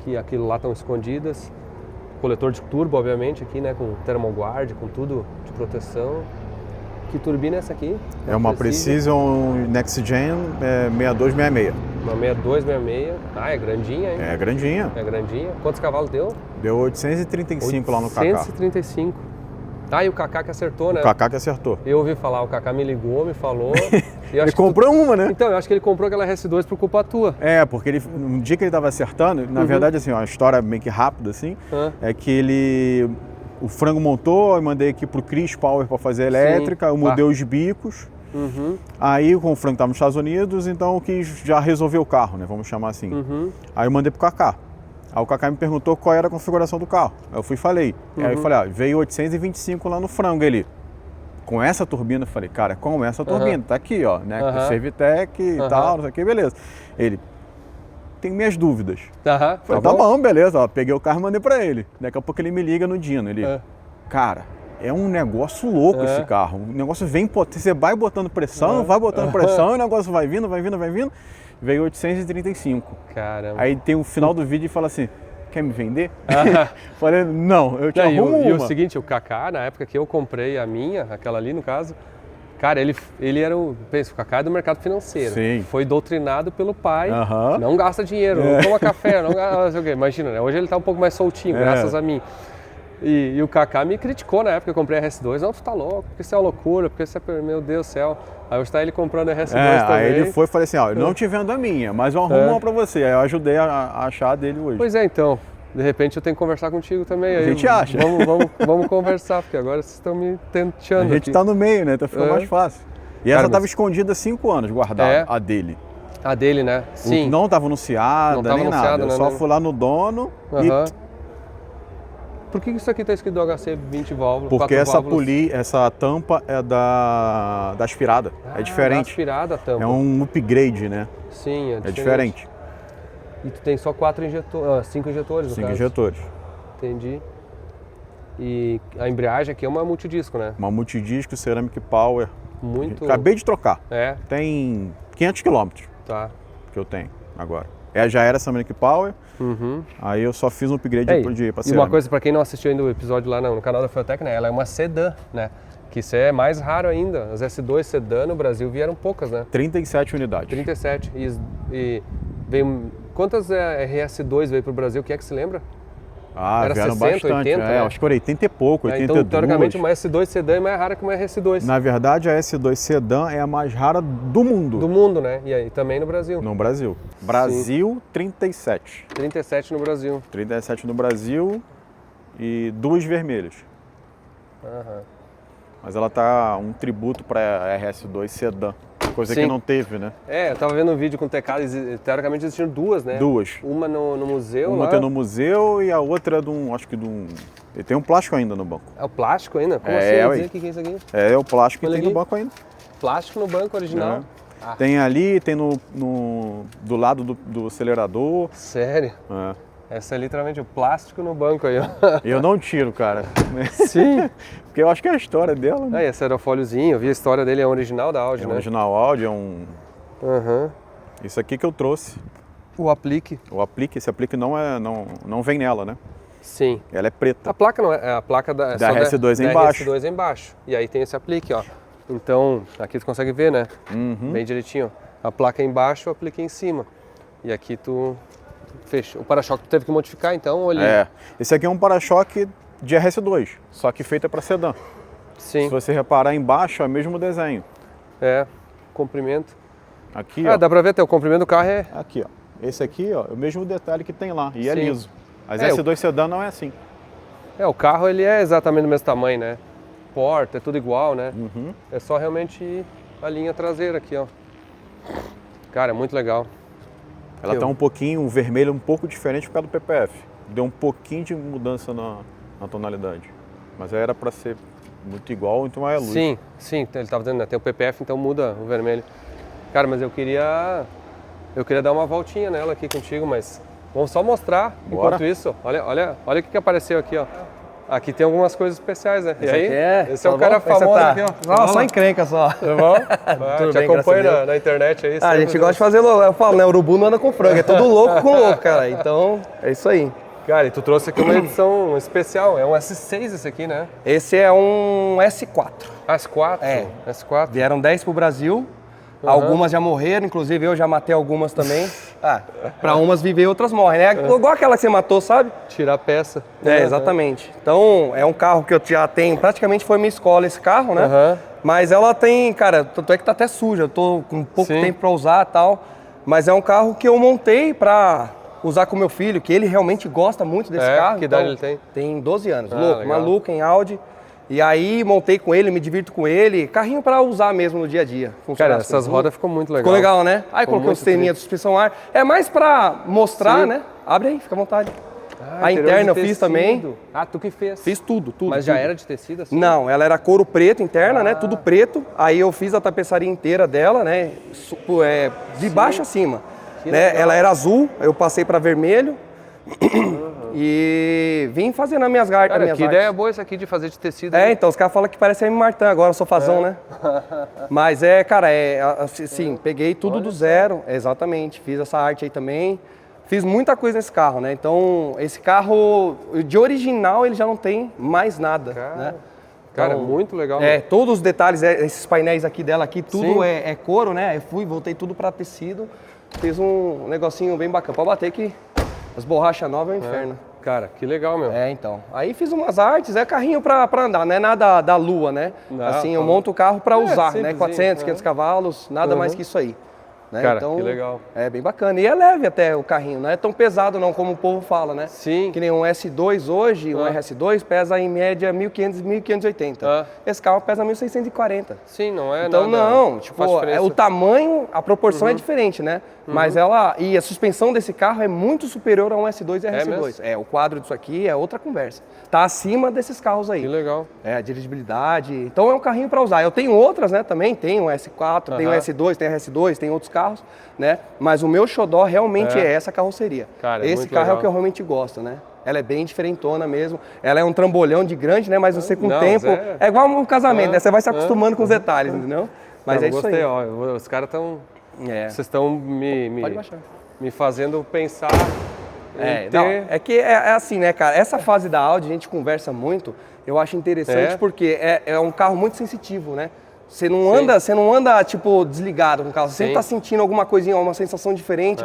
que aquilo lá estão escondidas, coletor de turbo, obviamente, aqui, né, com thermal guard, com tudo de proteção. Que turbina é essa aqui? É uma Precision Next Gen 6266. Uma 6266. É grandinha, hein? É grandinha. É grandinha. Quantos cavalos deu? Deu 835 lá no Kaká. 835. E o Kaká que acertou, né? O Kaká que acertou. Eu ouvi falar, o Kaká me ligou, me falou. Ele comprou uma, né? Então, eu acho que ele comprou aquela RS2 por culpa tua. Porque um dia que ele estava acertando, na verdade, assim, uma história meio que rápida, assim, é que o frango montou, eu mandei aqui pro Chris Power para fazer elétrica, eu mudei os bicos. Aí, como o frango estava nos Estados Unidos, então eu quis já resolver o carro, né? Vamos chamar assim. Aí eu mandei pro Kaká. Aí o Kaká me perguntou qual era a configuração do carro. Aí eu fui e falei. Aí eu falei, veio 825 lá no frango ali. Com essa turbina, eu falei, cara, com essa turbina, tá aqui, ó, né? Com Servitec e tal, não sei o que, beleza. Ele, tem minhas dúvidas. Falei, tá bom, beleza, ó, peguei o carro e mandei pra ele. Daqui a pouco ele me liga no Dino, ele, cara, é um negócio louco esse carro. O negócio vem potente, você vai botando pressão, vai botando pressão, e o negócio vai vindo, vai vindo, vai vindo. Veio 835. Caramba. Aí tem o final do vídeo e fala assim, quer me vender? Falei, não, eu te arrumo uma. E o seguinte, o Kaká, na época que eu comprei a minha, aquela ali no caso, cara, ele era o Kaká é do mercado financeiro. Sim. Foi doutrinado pelo pai, não gasta dinheiro, não toma café, não gasta, imagina, né? Hoje ele tá um pouco mais soltinho, graças a mim. E o Kaká me criticou na época que eu comprei a RS2, não, tu tá louco, porque isso é uma loucura, porque isso é, meu Deus do céu. Aí hoje tá ele comprando a RS2 também. Aí ele foi e falei assim, ó, eu não te vendo a minha, mas eu arrumo uma pra você. Aí eu ajudei a achar a dele hoje. Pois é, então, de repente eu tenho que conversar contigo também. A gente acha. Vamos conversar, porque agora vocês estão me tenteando. A gente tá no meio, né, então fica mais fácil. E essa tava escondida há 5 anos, guardada, a dele. A dele, né? Sim. Não tava anunciada, nem nada. Eu só fui lá no dono e... Por que isso aqui está escrito HC 20 válvulas? Porque essa tampa é da aspirada, é diferente. Da aspirada a tampa. É um upgrade, né? Sim, é diferente. E tu tem só 5 injetores, no 5 caso? injetores. Entendi. E a embreagem aqui é uma multidisco, né? Uma multidisco Ceramic Power. Muito... Acabei de trocar. É, Tem 500 quilômetros tá. que eu tenho agora. Já era Ceramic Power, aí eu só fiz um upgrade É, de para e uma coisa, para quem não assistiu ainda o episódio lá no canal da Feotec, né? Ela é uma sedã, né? Que isso é mais raro ainda. As S2 sedã no Brasil vieram poucas, né? 37 unidades. 37. E veio... Quantas RS2 veio para o Brasil? Quem é que se lembra? Era Vieram 60, bastante. 80, né? Acho que era 80 e pouco, 82. Então, teoricamente, uma S2 sedã é mais rara que uma RS2. Na verdade, a S2 Sedan é a mais rara do mundo. Do mundo, né? E aí também no Brasil. No Brasil. Brasil, 37. 37 no Brasil. 37 no Brasil e 2 vermelhas. Mas ela tá um tributo para a RS2 Sedan. Coisa Sim. que não teve, né? É, eu tava vendo um vídeo com o TK, teoricamente existiam duas, né? Duas. Uma no museu Uma lá. tem no museu e a outra é de um, acho que de um... E tem um plástico ainda no banco. É o plástico ainda? Como É, assim? Eu ué. dizer o que é isso aqui? É o plástico que Olha tem no aqui. banco ainda. Plástico no banco original. Ah. Tem ali, tem do lado do acelerador. Sério? É. Essa é literalmente o plástico no banco aí, ó. E eu não tiro, cara. Sim. Porque eu acho que é a história dela, né? Aí, esse aerofóliozinho, eu vi a história dele, é o original da Audi, É um né? original Audi, é um... Aham. Isso aqui que eu trouxe. O aplique. O aplique, esse aplique não vem nela, né? Sim. Ela é preta. A placa não é, a placa da Da só RS2 da embaixo. RS2 embaixo. E aí tem esse aplique, ó. Então, aqui tu consegue ver, né? Uhum. Bem direitinho. A placa é embaixo, o aplique é em cima. E aqui tu fecha. O para-choque tu teve que modificar, então, ou ele... É. Esse aqui é um para-choque de RS2, só que feito para sedã. Sim. Se você reparar embaixo, é o mesmo desenho. É, comprimento. Aqui, Ah, ó. dá pra ver até o comprimento do carro é... Aqui, ó. Esse aqui, ó, é o mesmo detalhe que tem lá. E é Sim. liso. As É, S2 sedã não é assim. É, o carro ele é exatamente do mesmo tamanho, né? Porta, é tudo igual, né? Uhum. É só realmente a linha traseira aqui, ó. Cara, é muito legal. Ela tá um pouquinho, um vermelho um pouco diferente por causa do PPF. Deu um pouquinho de mudança na tonalidade. Mas era para ser muito igual, então é a luz. Sim, sim, ele estava dizendo, né? Tem o PPF, então muda o vermelho. Cara, mas eu queria dar uma voltinha nela aqui contigo, mas vamos só mostrar. Bora. Enquanto isso, olha o que apareceu aqui, ó. Aqui tem algumas coisas especiais, né? E Esse aí? aqui é... Esse é o Tá cara bom? Como é que famoso você tá? aqui, ó. Não, só encrenca só. Tudo bom? Tudo Te bem, graças acompanho a Deus. na internet aí. A gente gosta de fazer louco. Eu falo, né? Urubu não anda com frango. É tudo louco com louco, cara. Então, é isso aí. Cara, e tu trouxe aqui uma edição especial. É um S6 esse aqui, né? Esse é um S4. S4? É. S4. Vieram 10 pro Brasil. Algumas já morreram, inclusive eu já matei algumas também. Pra umas viver, outras morrem, né? Igual aquela que você matou, sabe? Tirar a peça. É, exatamente. Então, é um carro que eu já tenho, praticamente foi minha escola esse carro, né? Aham. Mas ela tem, cara, tanto é que tá até suja, eu tô com pouco Sim. tempo pra usar e tal. Mas é um carro que eu montei pra usar com meu filho, que ele realmente gosta muito desse É? carro. Que idade então, ele tem? Tem 12 anos, Ah, louco, legal. maluco em Audi. E aí montei com ele, me divirto com ele, carrinho pra usar mesmo no dia a dia. funcionar Cara, as essas coisas. rodas ficou muito legal. Ficou legal, né? Aí Ficou coloquei um muito sisteminha de suspensão ar. É mais pra mostrar, Sim. né? Abre aí, fica à vontade. Ah, A interior interna eu de fiz tecido. também. Ah, tu que fez. Fiz tudo. Mas já tudo. era de tecido assim? Não, ela era couro preto interna, né? Tudo preto. Aí eu fiz a tapeçaria inteira dela, né? De baixo a cima. Né? legal. Ela era azul, eu passei para vermelho. E vim fazendo as minhas artes. Cara, minhas que artes. ideia boa essa aqui de fazer de tecido. É, né? então, os caras falam que parece a M. Martin agora, sofazão, né? Mas cara, assim, peguei tudo do zero, exatamente. Fiz essa arte aí também. Fiz muita coisa nesse carro, né? Então, esse carro, de original, ele já não tem mais nada, né? Cara, Então, muito legal. todos os detalhes, esses painéis aqui dela, aqui, tudo Sim. é couro, né? Eu voltei tudo pra tecido. Fiz um negocinho bem bacana. Pode bater que as borrachas novas é um inferno. Cara, que legal, meu. É, então. Aí fiz umas artes, carrinho pra andar, não é nada da lua, né? Não, assim, eu monto o carro pra usar, né? simplesinho, 400, 500 cavalos, nada Uhum. mais que isso aí. Né? Cara, então, que legal. É bem bacana. E é leve até o carrinho, não é tão pesado não, como o povo fala, né? Sim. Que nem um S2 hoje, um Ah. RS2 pesa em média 1.500, 1.580. Ah. Esse carro pesa 1.640. Sim, não é Então nada. não, tipo, faz diferença. o tamanho, a proporção é diferente, né? Mas e a suspensão desse carro é muito superior a um S2 e RS2. mesmo? O quadro disso aqui é outra conversa. Tá acima desses carros aí. Que legal. A dirigibilidade. Então é um carrinho para usar. Eu tenho outras, né, também, tem o S4, tem o Aham. S2, tem o RS2, tem outros carros, né? Mas o meu xodó realmente é essa carroceria. Cara, é Esse muito carro é legal. o que eu realmente gosto, né? Ela é bem diferentona mesmo. Ela é um trambolhão de grande, né? Mas você com o Não, tempo... mas É igual um casamento, né? Você vai se acostumando com os detalhes, entendeu? Mas Não, é isso gostei, aí. ó. Os caras estão... É. Vocês estão Pode baixar. me fazendo pensar em Não, ter... é que é assim, né, cara? Essa fase da Audi a gente conversa muito, eu acho interessante porque é um carro muito sensitivo, né? Você não anda, tipo, desligado com o carro. Você sempre Sim. tá sentindo alguma coisinha, uma sensação diferente.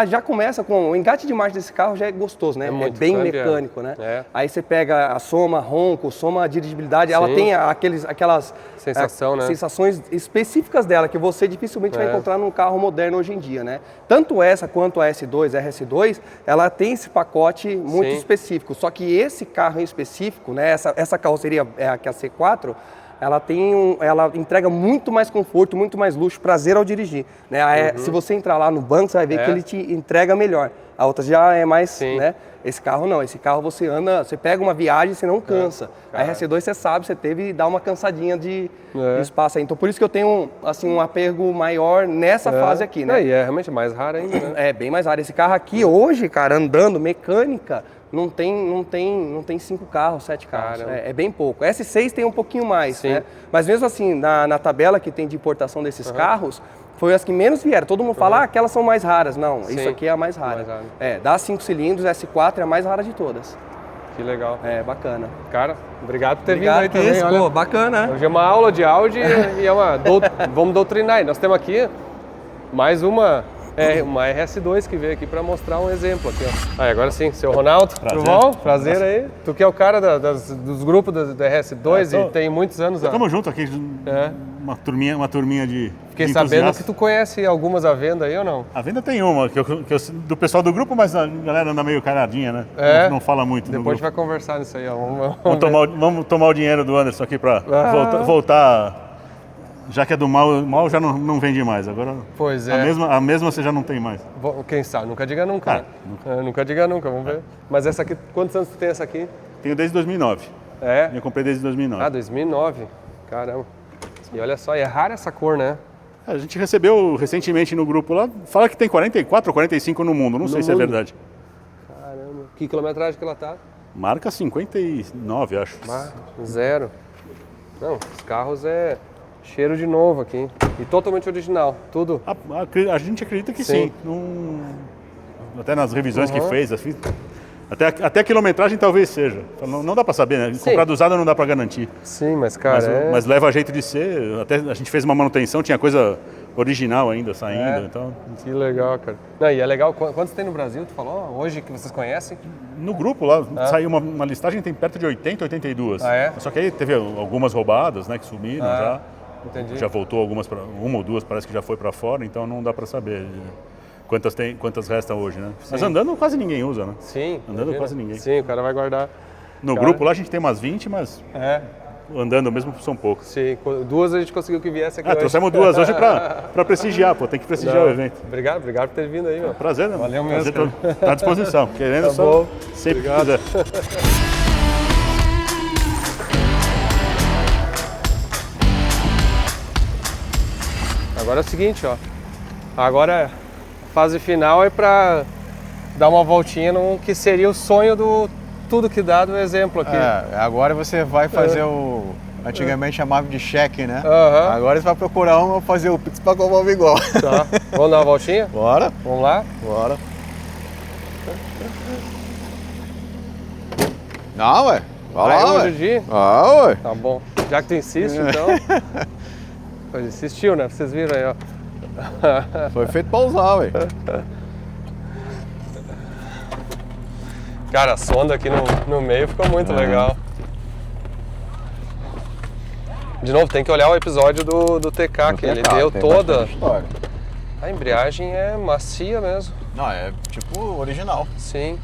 Já começa com... O engate de marcha desse carro já é gostoso, né? É muito bem grande, mecânico, né? É. Aí você pega a soma ronco, soma dirigibilidade, ela Sim. tem aquelas... Sensação, né? Sensações específicas dela, que você dificilmente vai encontrar num carro moderno hoje em dia, né? Tanto essa quanto a S2, a RS2, ela tem esse pacote muito Sim. específico. Só que esse carro em específico, né? Essa carroceria, que é a C4, ela entrega muito mais conforto, muito mais luxo, prazer ao dirigir, né? Se você entrar lá no banco, você vai ver que ele te entrega melhor. A outra já é mais, Sim. né? Esse carro não, esse carro você anda, você pega uma viagem e você não cansa. A RC2 você sabe, você teve e dá uma cansadinha de espaço aí. Então por isso que eu tenho assim, um apego maior nessa fase aqui, né? E é realmente mais raro ainda, né? É bem mais raro. Esse carro aqui hoje, cara, andando, mecânica, não tem 5 carros, 7 carros. É bem pouco. S6 tem um pouquinho mais, Sim. né? Mas mesmo assim, na tabela que tem de importação desses carros, foi as que menos vieram. Todo mundo fala, aquelas são mais raras. Não, Sim. isso aqui é a mais rara. Mais rara. Das 5 cilindros, S4 é a mais rara de todas. Que legal. É, bacana. Cara, obrigado por ter Obrigado, vindo aí também. Olha. Pô, bacana, né? Hoje é uma aula de Audi e é uma... Vamos doutrinar. E nós temos aqui mais uma RS2 que veio aqui para mostrar um exemplo aqui, ó. Aí, agora sim, seu Ronaldo, tudo bom? Prazer aí. Tu que é o cara dos grupos da RS2 e tem muitos anos. Estamos juntos aqui, uma turminha de Fiquei de sabendo entusiastas. que tu conhece algumas à venda aí ou não? A venda tem uma, do pessoal do grupo, mas a galera anda meio caradinha, né? Não fala muito no Depois a gente grupo. vai conversar nisso aí, ó. Vamos tomar o dinheiro do Anderson aqui para voltar. Já que é do mal já não vende mais. Agora Pois é. a mesma você já não tem mais. Quem sabe? Nunca diga nunca. Né? Nunca diga nunca, vamos ver. Mas essa aqui, quantos anos tu tem essa aqui? Tenho desde 2009. É? Eu comprei desde 2009. 2009. Caramba. E olha só, é rara essa cor, né? A gente recebeu recentemente no grupo lá, fala que tem 44 ou 45 no mundo, não sei se é verdade. Caramba. Que quilometragem que ela tá? Marca 59, acho. Zero. Não, os carros é cheiro de novo aqui. E totalmente original, tudo. A gente acredita que sim. Até nas revisões que fez, assim, até a quilometragem talvez seja. Não dá para saber, né? Sim. Comprado usado não dá para garantir. Sim, mas cara, Mas leva a jeito de ser. Até a gente fez uma manutenção, tinha coisa original ainda saindo. Então, que legal, cara. Não, e é legal, quantos tem no Brasil, tu falou? Hoje que vocês conhecem? no grupo lá, saiu uma listagem, tem perto de 80, 82. Ah, é? Só que aí teve algumas roubadas, né, que sumiram já. Entendi. Já voltou uma ou duas, parece que já foi para fora, então não dá para saber quantas restam hoje, né? Mas andando quase ninguém usa, né? Sim. Andando imagina. quase ninguém. Sim, o cara vai guardar. No grupo lá a gente tem umas 20, mas andando mesmo são poucos. Sim, duas a gente conseguiu que viesse aqui hoje. Trouxemos duas hoje para prestigiar, pô, tem que prestigiar o evento. Obrigado por ter vindo aí, meu. Prazer, né? Valeu mesmo, Prazer, tá à disposição. Querendo Tá só, bom. sempre que Obrigado. quiser. Agora é o seguinte, ó. Agora a fase final é para dar uma voltinha no que seria o sonho do tudo que dá do exemplo aqui. Agora você vai fazer o... Antigamente chamava de cheque, né? Aham. Agora você vai procurar um, fazer o Pix para comprar o igual. Tá. Vamos dar uma voltinha? Bora, Vamos lá? bora. Não, ué. Vai Vai, lá, vamos, ué. Judy? Ah, ué. Tá bom. Já que tu insiste, então. Pois insistiu, né? Vocês viram aí, ó. Foi feito para usar, ué. Cara, a sonda aqui no meio ficou muito legal. De novo, tem que olhar o episódio do TK, que ele deu Tem toda. bastante história. A embreagem é macia mesmo. Não, é tipo original. Sim.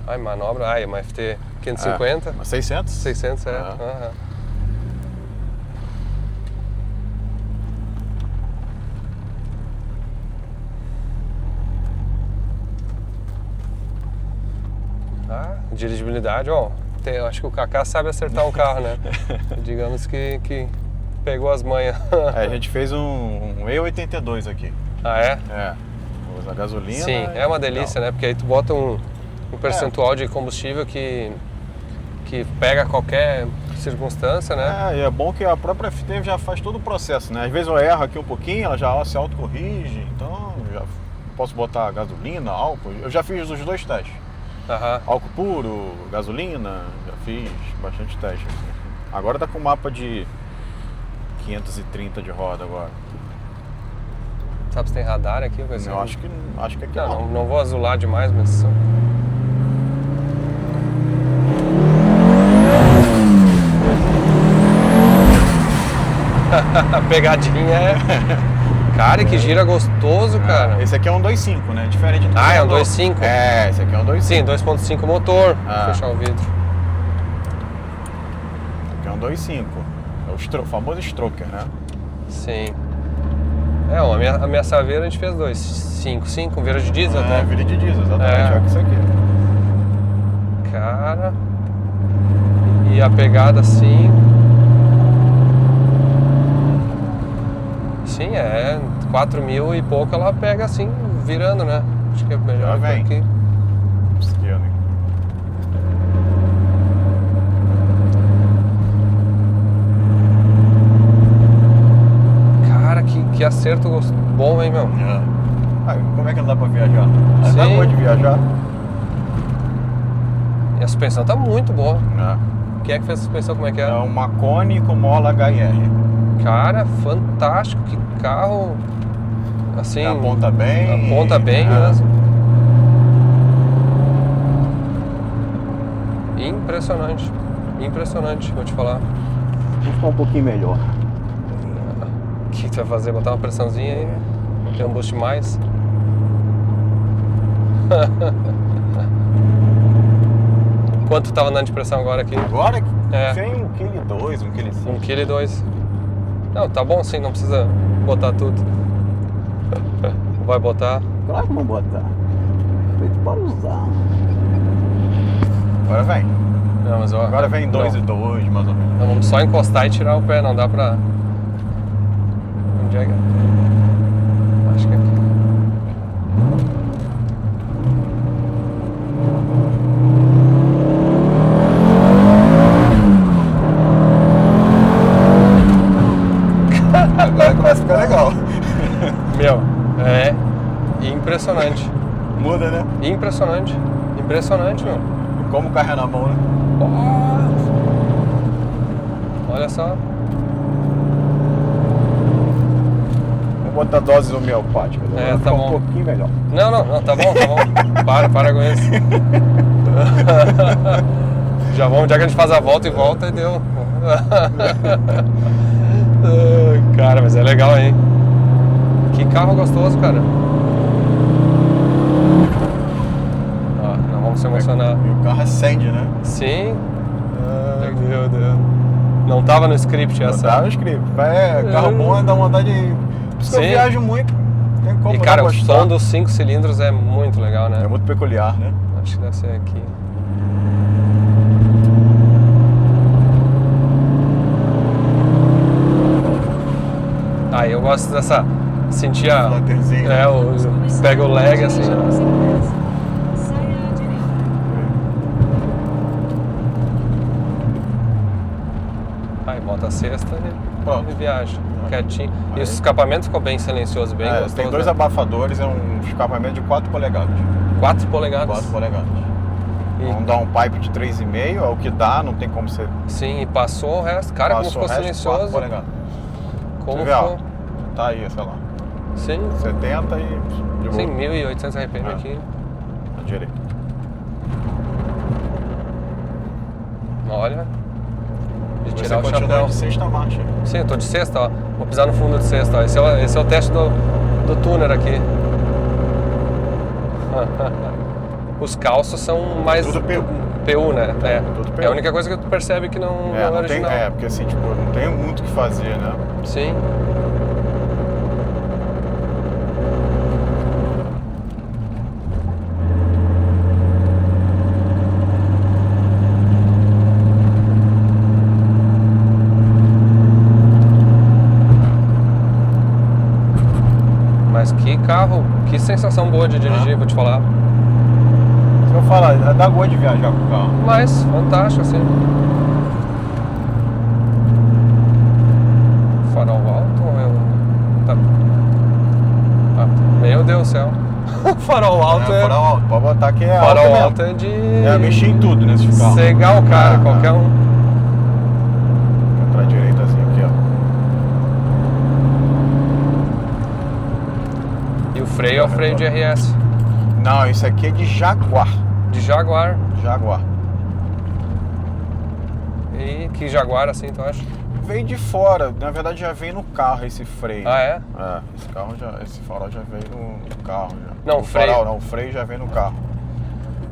Ai, manobra. Ai, uma FT 550. Mas 600? 600, é. Aham. Aham. Dirigibilidade, ó. Eu acho que o Kaká sabe acertar um carro, né? Digamos que pegou as manhas. A gente fez um E82 aqui. Ah, é? É. Usa gasolina. Sim, é uma delícia, né? Porque aí tu bota um percentual de combustível que pega qualquer circunstância, né? E é bom que a própria FT já faz todo o processo, né? Às vezes eu erro aqui um pouquinho, ela já se autocorrige, então já posso botar gasolina, álcool. Eu já fiz os 2 testes. Aham. Álcool puro, gasolina, já fiz bastante teste. Agora tá com mapa de 530 de roda agora. Sabe se tem radar aqui? Ou coisa Eu assim? acho que aqui Não vou azular demais, mas... A pegadinha é... Cara, que gira gostoso, cara. Esse aqui é um 2.5, né? Diferente do Ah, é um motor. 2.5? É, esse aqui é um 2.5. Sim, 2.5 motor. Ah. Vou fechar o vidro. Esse aqui é um 2.5. É o famoso stroker, né? Sim. A minha Saveiro a gente fez 2.5, com vira de diesel até. Vira de diesel, exatamente. É isso aqui. Cara. E a pegada assim. Sim, 4.000 e pouco ela pega assim, virando, né? Acho que é melhor Já vem. aqui. Esquerda. Cara, que acerto bom, hein, meu? Como é que não dá pra viajar? Sim. Dá boa de viajar? E a suspensão tá muito boa. Quem é que fez a suspensão? Como é que é? É uma Cone com mola HR. Cara, fantástico, que carro, assim... Aponta bem. Aponta bem mesmo. Impressionante, impressionante, vou te falar. Vou ficar um pouquinho melhor. O que tu vai fazer? Botar uma pressãozinha aí? Ter um boost mais? Quanto tava andando de pressão agora aqui? Agora É. tem 1,2 kg, 1,5 kg. 1,2 kg. Não, tá bom sim, não precisa botar tudo. Vai botar? Claro que vamos botar. Feito para usar. Agora vem. Não, mas Agora vem 2,2 mais ou menos. Não, vamos só encostar e tirar o pé, não dá pra... Onde é que é? Acho que é aqui. Agora começa a ficar legal. Meu, é impressionante. Muda, né? Impressionante. Impressionante, meu. Como o carro é na mão, né? Olha só. Vou botar doses homeopáticas. É, Vai tá ficar bom. um pouquinho melhor. Não, tá bom. Para com isso. Já que a gente faz a volta e volta e deu. Cara, mas é legal, hein? Que carro gostoso, cara. Ó, não vamos se emocionar. E o carro acende, né? Sim. Ai, meu Deus. Não tava no script essa. Tá no script. Carro bom, dá vontade de... Por isso que eu Sim. viajo muito. Tem como E não cara, o gostar. som dos 5 cilindros é muito legal, né? É muito peculiar, né? Acho que deve ser aqui. Eu gosto dessa... Sentir a... Flutterzinho. Pega o lag assim. Saia à direita. Aí bota a cesta Pronto. e viaja. Quietinho. E o escapamento ficou bem silencioso, bem gostoso. Tem 2 né? abafadores, é um escapamento de 4 polegadas. 4 polegadas. 4 polegadas. E- Vamos dar um pipe de 3,5, é o que dá, não tem como ser. Sim, e passou o resto. Cara, como Passou ficou o resto, 4 silencioso. polegadas. Como Você vê, ó, ficou? tá aí, sei lá, Sim, 70 e de sim, boa. 1.800 RPM aqui. À direita. Olha. De Você tirar o continua chapéu. de sexta marcha. Sim, eu tô de sexta, ó. Vou pisar no fundo de sexta, ó. Esse é o teste do tuner aqui. Os calços são mais... Tudo PU. PU, né? Tudo PU. É a única coisa que tu percebe que não é Não tem, original. porque assim, tipo, não tem muito o que fazer, né? Sim. Mas que carro, que sensação boa de dirigir, vou te falar. Se eu falar, dá gosto de viajar com o carro. Mas, fantástico, assim. Farol alto ou é tá. Meu Deus do céu. Farol alto é... Farol alto, pode botar que é alto Farol mesmo. alto é de... Mexer em tudo nesse carro. Cegar o cara, qualquer um. Pra direita assim, aqui, ó. E o freio é o freio de RS. Não, isso aqui é de Jaguar. De Jaguar. Jaguar. E que Jaguar, assim, tu acha? Veio de fora, na verdade já veio no carro esse freio. Ah, é? É, esse farol já veio no carro. Já. Não, o freio. farol, não, o freio já veio no carro.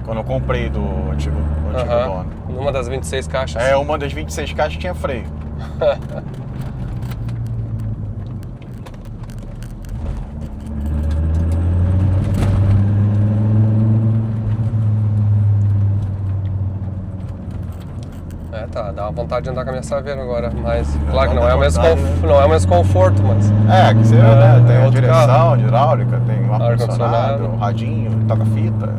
Quando eu comprei do antigo dono. Numa das 26 caixas. É, uma das 26 caixas tinha freio. Tá, dá uma vontade de andar com a minha Saveiro agora, mas claro que não é o mesmo conforto, mas... É, que você né, tem a outro direção carro. de hidráulica, tem um ar-condicionado, Ar-condicionado. radinho, toca-fita.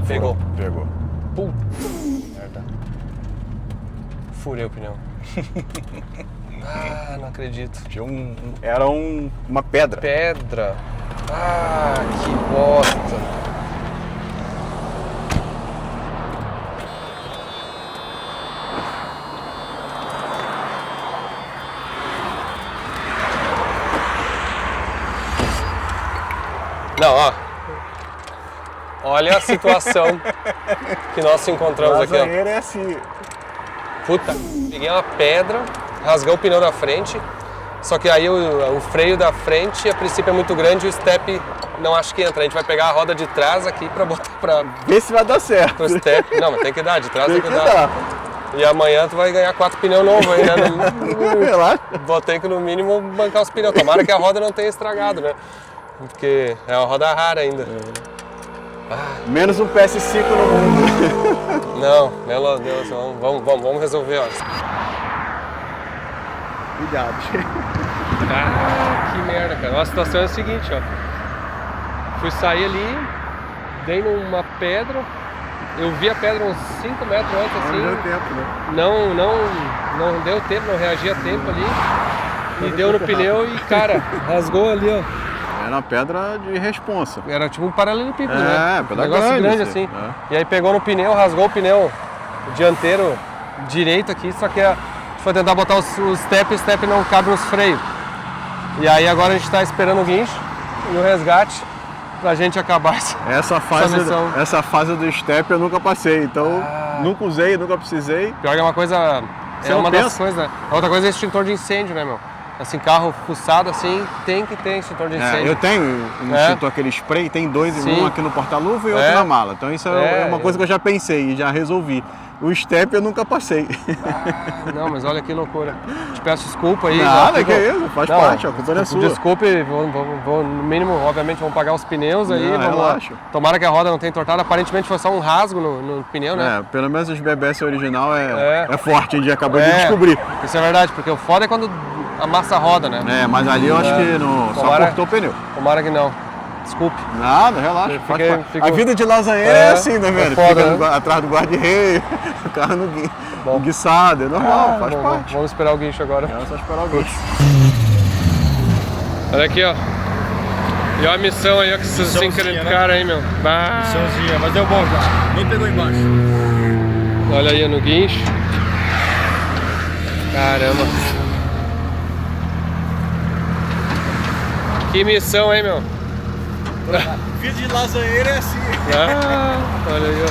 Pegou. Pegou. Puta merda. Furei o pneu. Ah, não acredito. Tinha era uma pedra. Pedra. Ah, que bosta. Não, ó. Olha a situação que nós encontramos aqui, ó. Lasanheira é assim. Puta, peguei uma pedra, rasguei o pneu da frente, só que aí o freio da frente, a princípio é muito grande e o step não acho que entra. A gente vai pegar a roda de trás aqui pra botar Vê se vai dar certo. pro step. Não, mas tem que dar, de trás Tem tem que que dar. dar. E amanhã tu vai ganhar 4 pneus novos aí, né? Relaxa. Vou ter que no mínimo bancar os pneus. Tomara que a roda não tenha estragado, né? Porque é uma roda rara ainda. Menos um PS5 no mundo. Não, pelo Deus, vamos resolver, ó. Cuidado. Ah, que merda, cara. A situação é a seguinte, ó. Fui sair ali, dei numa pedra, eu vi a pedra uns 5 metros antes, assim. Não deu tempo, né? Não deu tempo, não reagi a tempo ali. E deu no pneu e, cara, rasgou ali, ó. Era uma pedra de responsa. Era tipo um paralelepípedo, né? pedra Um negócio grande assim. É. E aí pegou no pneu, rasgou o pneu dianteiro direito aqui, só que a gente foi tentar botar o step não cabe nos freios. E aí agora a gente tá esperando o guincho e o resgate pra gente acabar Essa fase do step eu nunca passei, então nunca usei, nunca precisei. Pior que é uma coisa... Você é não uma das pensa? coisas, né? A outra coisa é extintor de incêndio, né, meu? Assim, carro fuçado assim, tem que ter extintor de incêndio. Eu tenho um extintor, aquele spray, tem dois, Sim. um aqui no porta-luva e outro na mala. Então isso é uma coisa que eu já pensei e já resolvi. O step eu nunca passei. Não, mas olha que loucura. Te peço desculpa aí. Nada, que é isso, faz parte, a culpa não é sua. Desculpe, vou, no mínimo, obviamente, vamos pagar os pneus aí. Não, vamos relaxa. Tomara que a roda não tenha entortado. Aparentemente foi só um rasgo no pneu, né? Pelo menos os BBS original é forte, a gente acabou de É, descobrir. Isso é verdade, porque o foda é quando amassa a roda, né? Mas ali eu acho que só cortou o pneu. Tomara que não. Desculpe. Nada, relaxa. Fiquei- A vida de lasanheira é assim, tá vendo? foda, Fica né? atrás do guarda-reio, o carro no guiçado, é normal, faz parte. Vamos esperar o guincho agora. É só esperar o guincho. Olha aqui, ó. E olha a missão aí, ó, que vocês Missãozinha, encrencaram né? cara aí, meu. Bah. Missãozinha, mas deu bom já. Nem pegou embaixo. Olha aí no guincho. Caramba. Que missão, hein, meu? Vida de lasanheira é assim. Olha aí, ó.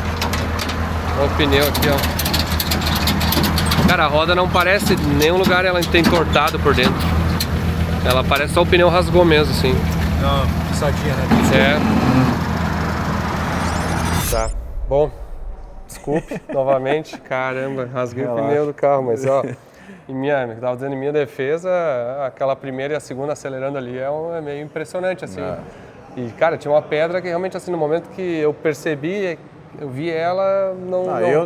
Olha o pneu aqui, ó. Cara, a roda não parece em nenhum lugar ela tem entortado por dentro. Ela parece só o pneu rasgou mesmo, assim. Não, pisadinha, né? Tá. Bom, desculpe novamente. Caramba, rasguei o pneu do carro, mas ó. Tava dizendo, em minha defesa, aquela primeira e a segunda acelerando ali é meio impressionante, assim. E, cara, tinha uma pedra que realmente, assim, no momento que eu percebi, eu vi ela,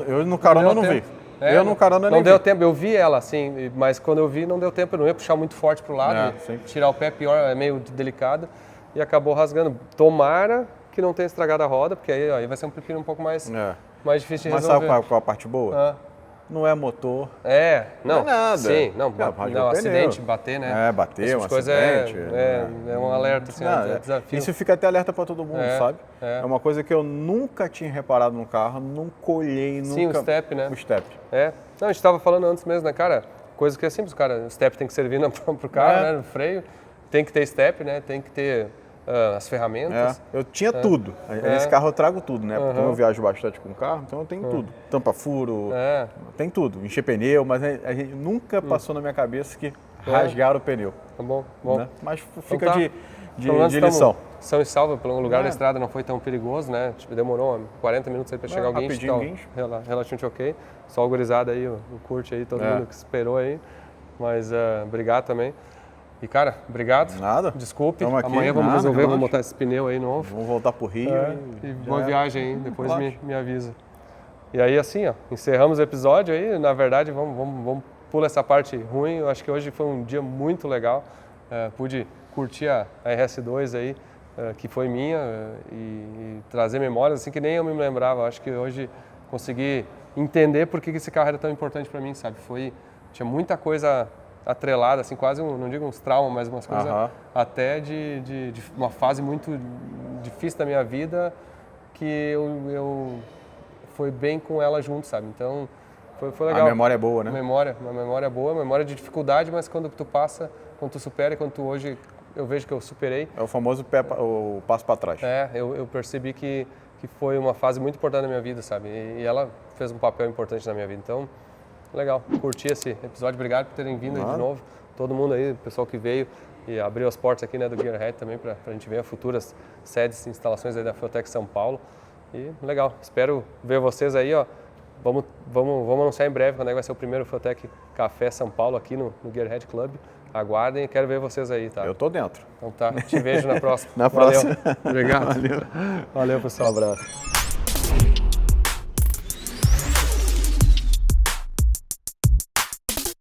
eu no carona não vi. Eu no carona não deu tempo, eu vi ela, assim, mas quando eu vi não deu tempo, eu não ia puxar muito forte pro lado, tirar o pé pior, é meio delicado, e acabou rasgando. Tomara que não tenha estragado a roda, porque aí vai ser um pepino um pouco mais difícil de resolver. Mas sabe qual a parte boa? Não é motor. Não é nada. Sim, não acidente, bater, né? Bater, um acidente. É um alerta, assim, é desafio. Isso fica até alerta para todo mundo, sabe? É uma coisa que eu nunca tinha reparado no carro, nunca olhei, nunca... Sim, o step, né? O step. Não, a gente estava falando antes mesmo, né, cara? Coisa que é simples, cara. O step tem que servir pro carro, né? No freio. Tem que ter step, né? Tem que ter as ferramentas. Eu tinha tudo. Nesse carro eu trago tudo, né? Porque eu viajo bastante com o carro, então eu tenho tudo. Tampa-furo, tem tudo. Encher pneu, mas a gente nunca passou na minha cabeça que rasgaram o pneu. Tá bom. Né? Mas fica então, de lição. São e salva, pelo lugar da estrada não foi tão perigoso, né? Tipo, demorou 40 minutos aí para chegar alguém. Relativamente ok. Só o gurizada aí, o curte aí, todo mundo que esperou aí. Mas obrigado também. E, cara, obrigado. Nada. Desculpe. Amanhã vamos resolver, vamos botar esse pneu aí novo. Vamos voltar pro Rio. E boa viagem aí, depois me avisa. E aí, assim, ó, encerramos o episódio aí. Na verdade, vamos pular essa parte ruim. Eu acho que hoje foi um dia muito legal. Pude curtir a RS2 aí, que foi minha, e trazer memórias assim que nem eu me lembrava. Eu acho que hoje consegui entender por que esse carro era tão importante para mim, sabe? Tinha muita coisa atrelada, assim, quase, não digo uns traumas, mas umas coisas até de uma fase muito difícil da minha vida que eu fui bem com ela junto, sabe? Então, foi legal. A memória é boa, né? Uma memória boa, memória de dificuldade, mas quando tu passa, quando tu supera, e quando tu hoje eu vejo que eu superei. É o famoso o passo para trás. Eu percebi que foi uma fase muito importante na minha vida, sabe? E ela fez um papel importante na minha vida. Então, legal, curti esse episódio. Obrigado por terem vindo aí de novo. Todo mundo aí, o pessoal que veio e abriu as portas aqui, né, do Gearhead também para a gente ver futuras sedes e instalações aí da Fueltec São Paulo. E legal, espero ver vocês aí, ó. Vamos anunciar em breve quando é que vai ser o primeiro Fueltec Café São Paulo aqui no Gearhead Club. Aguardem e quero ver vocês aí, tá? Eu tô dentro. Então tá, te vejo na próxima. Próxima. Obrigado. Valeu, pessoal. Um abraço.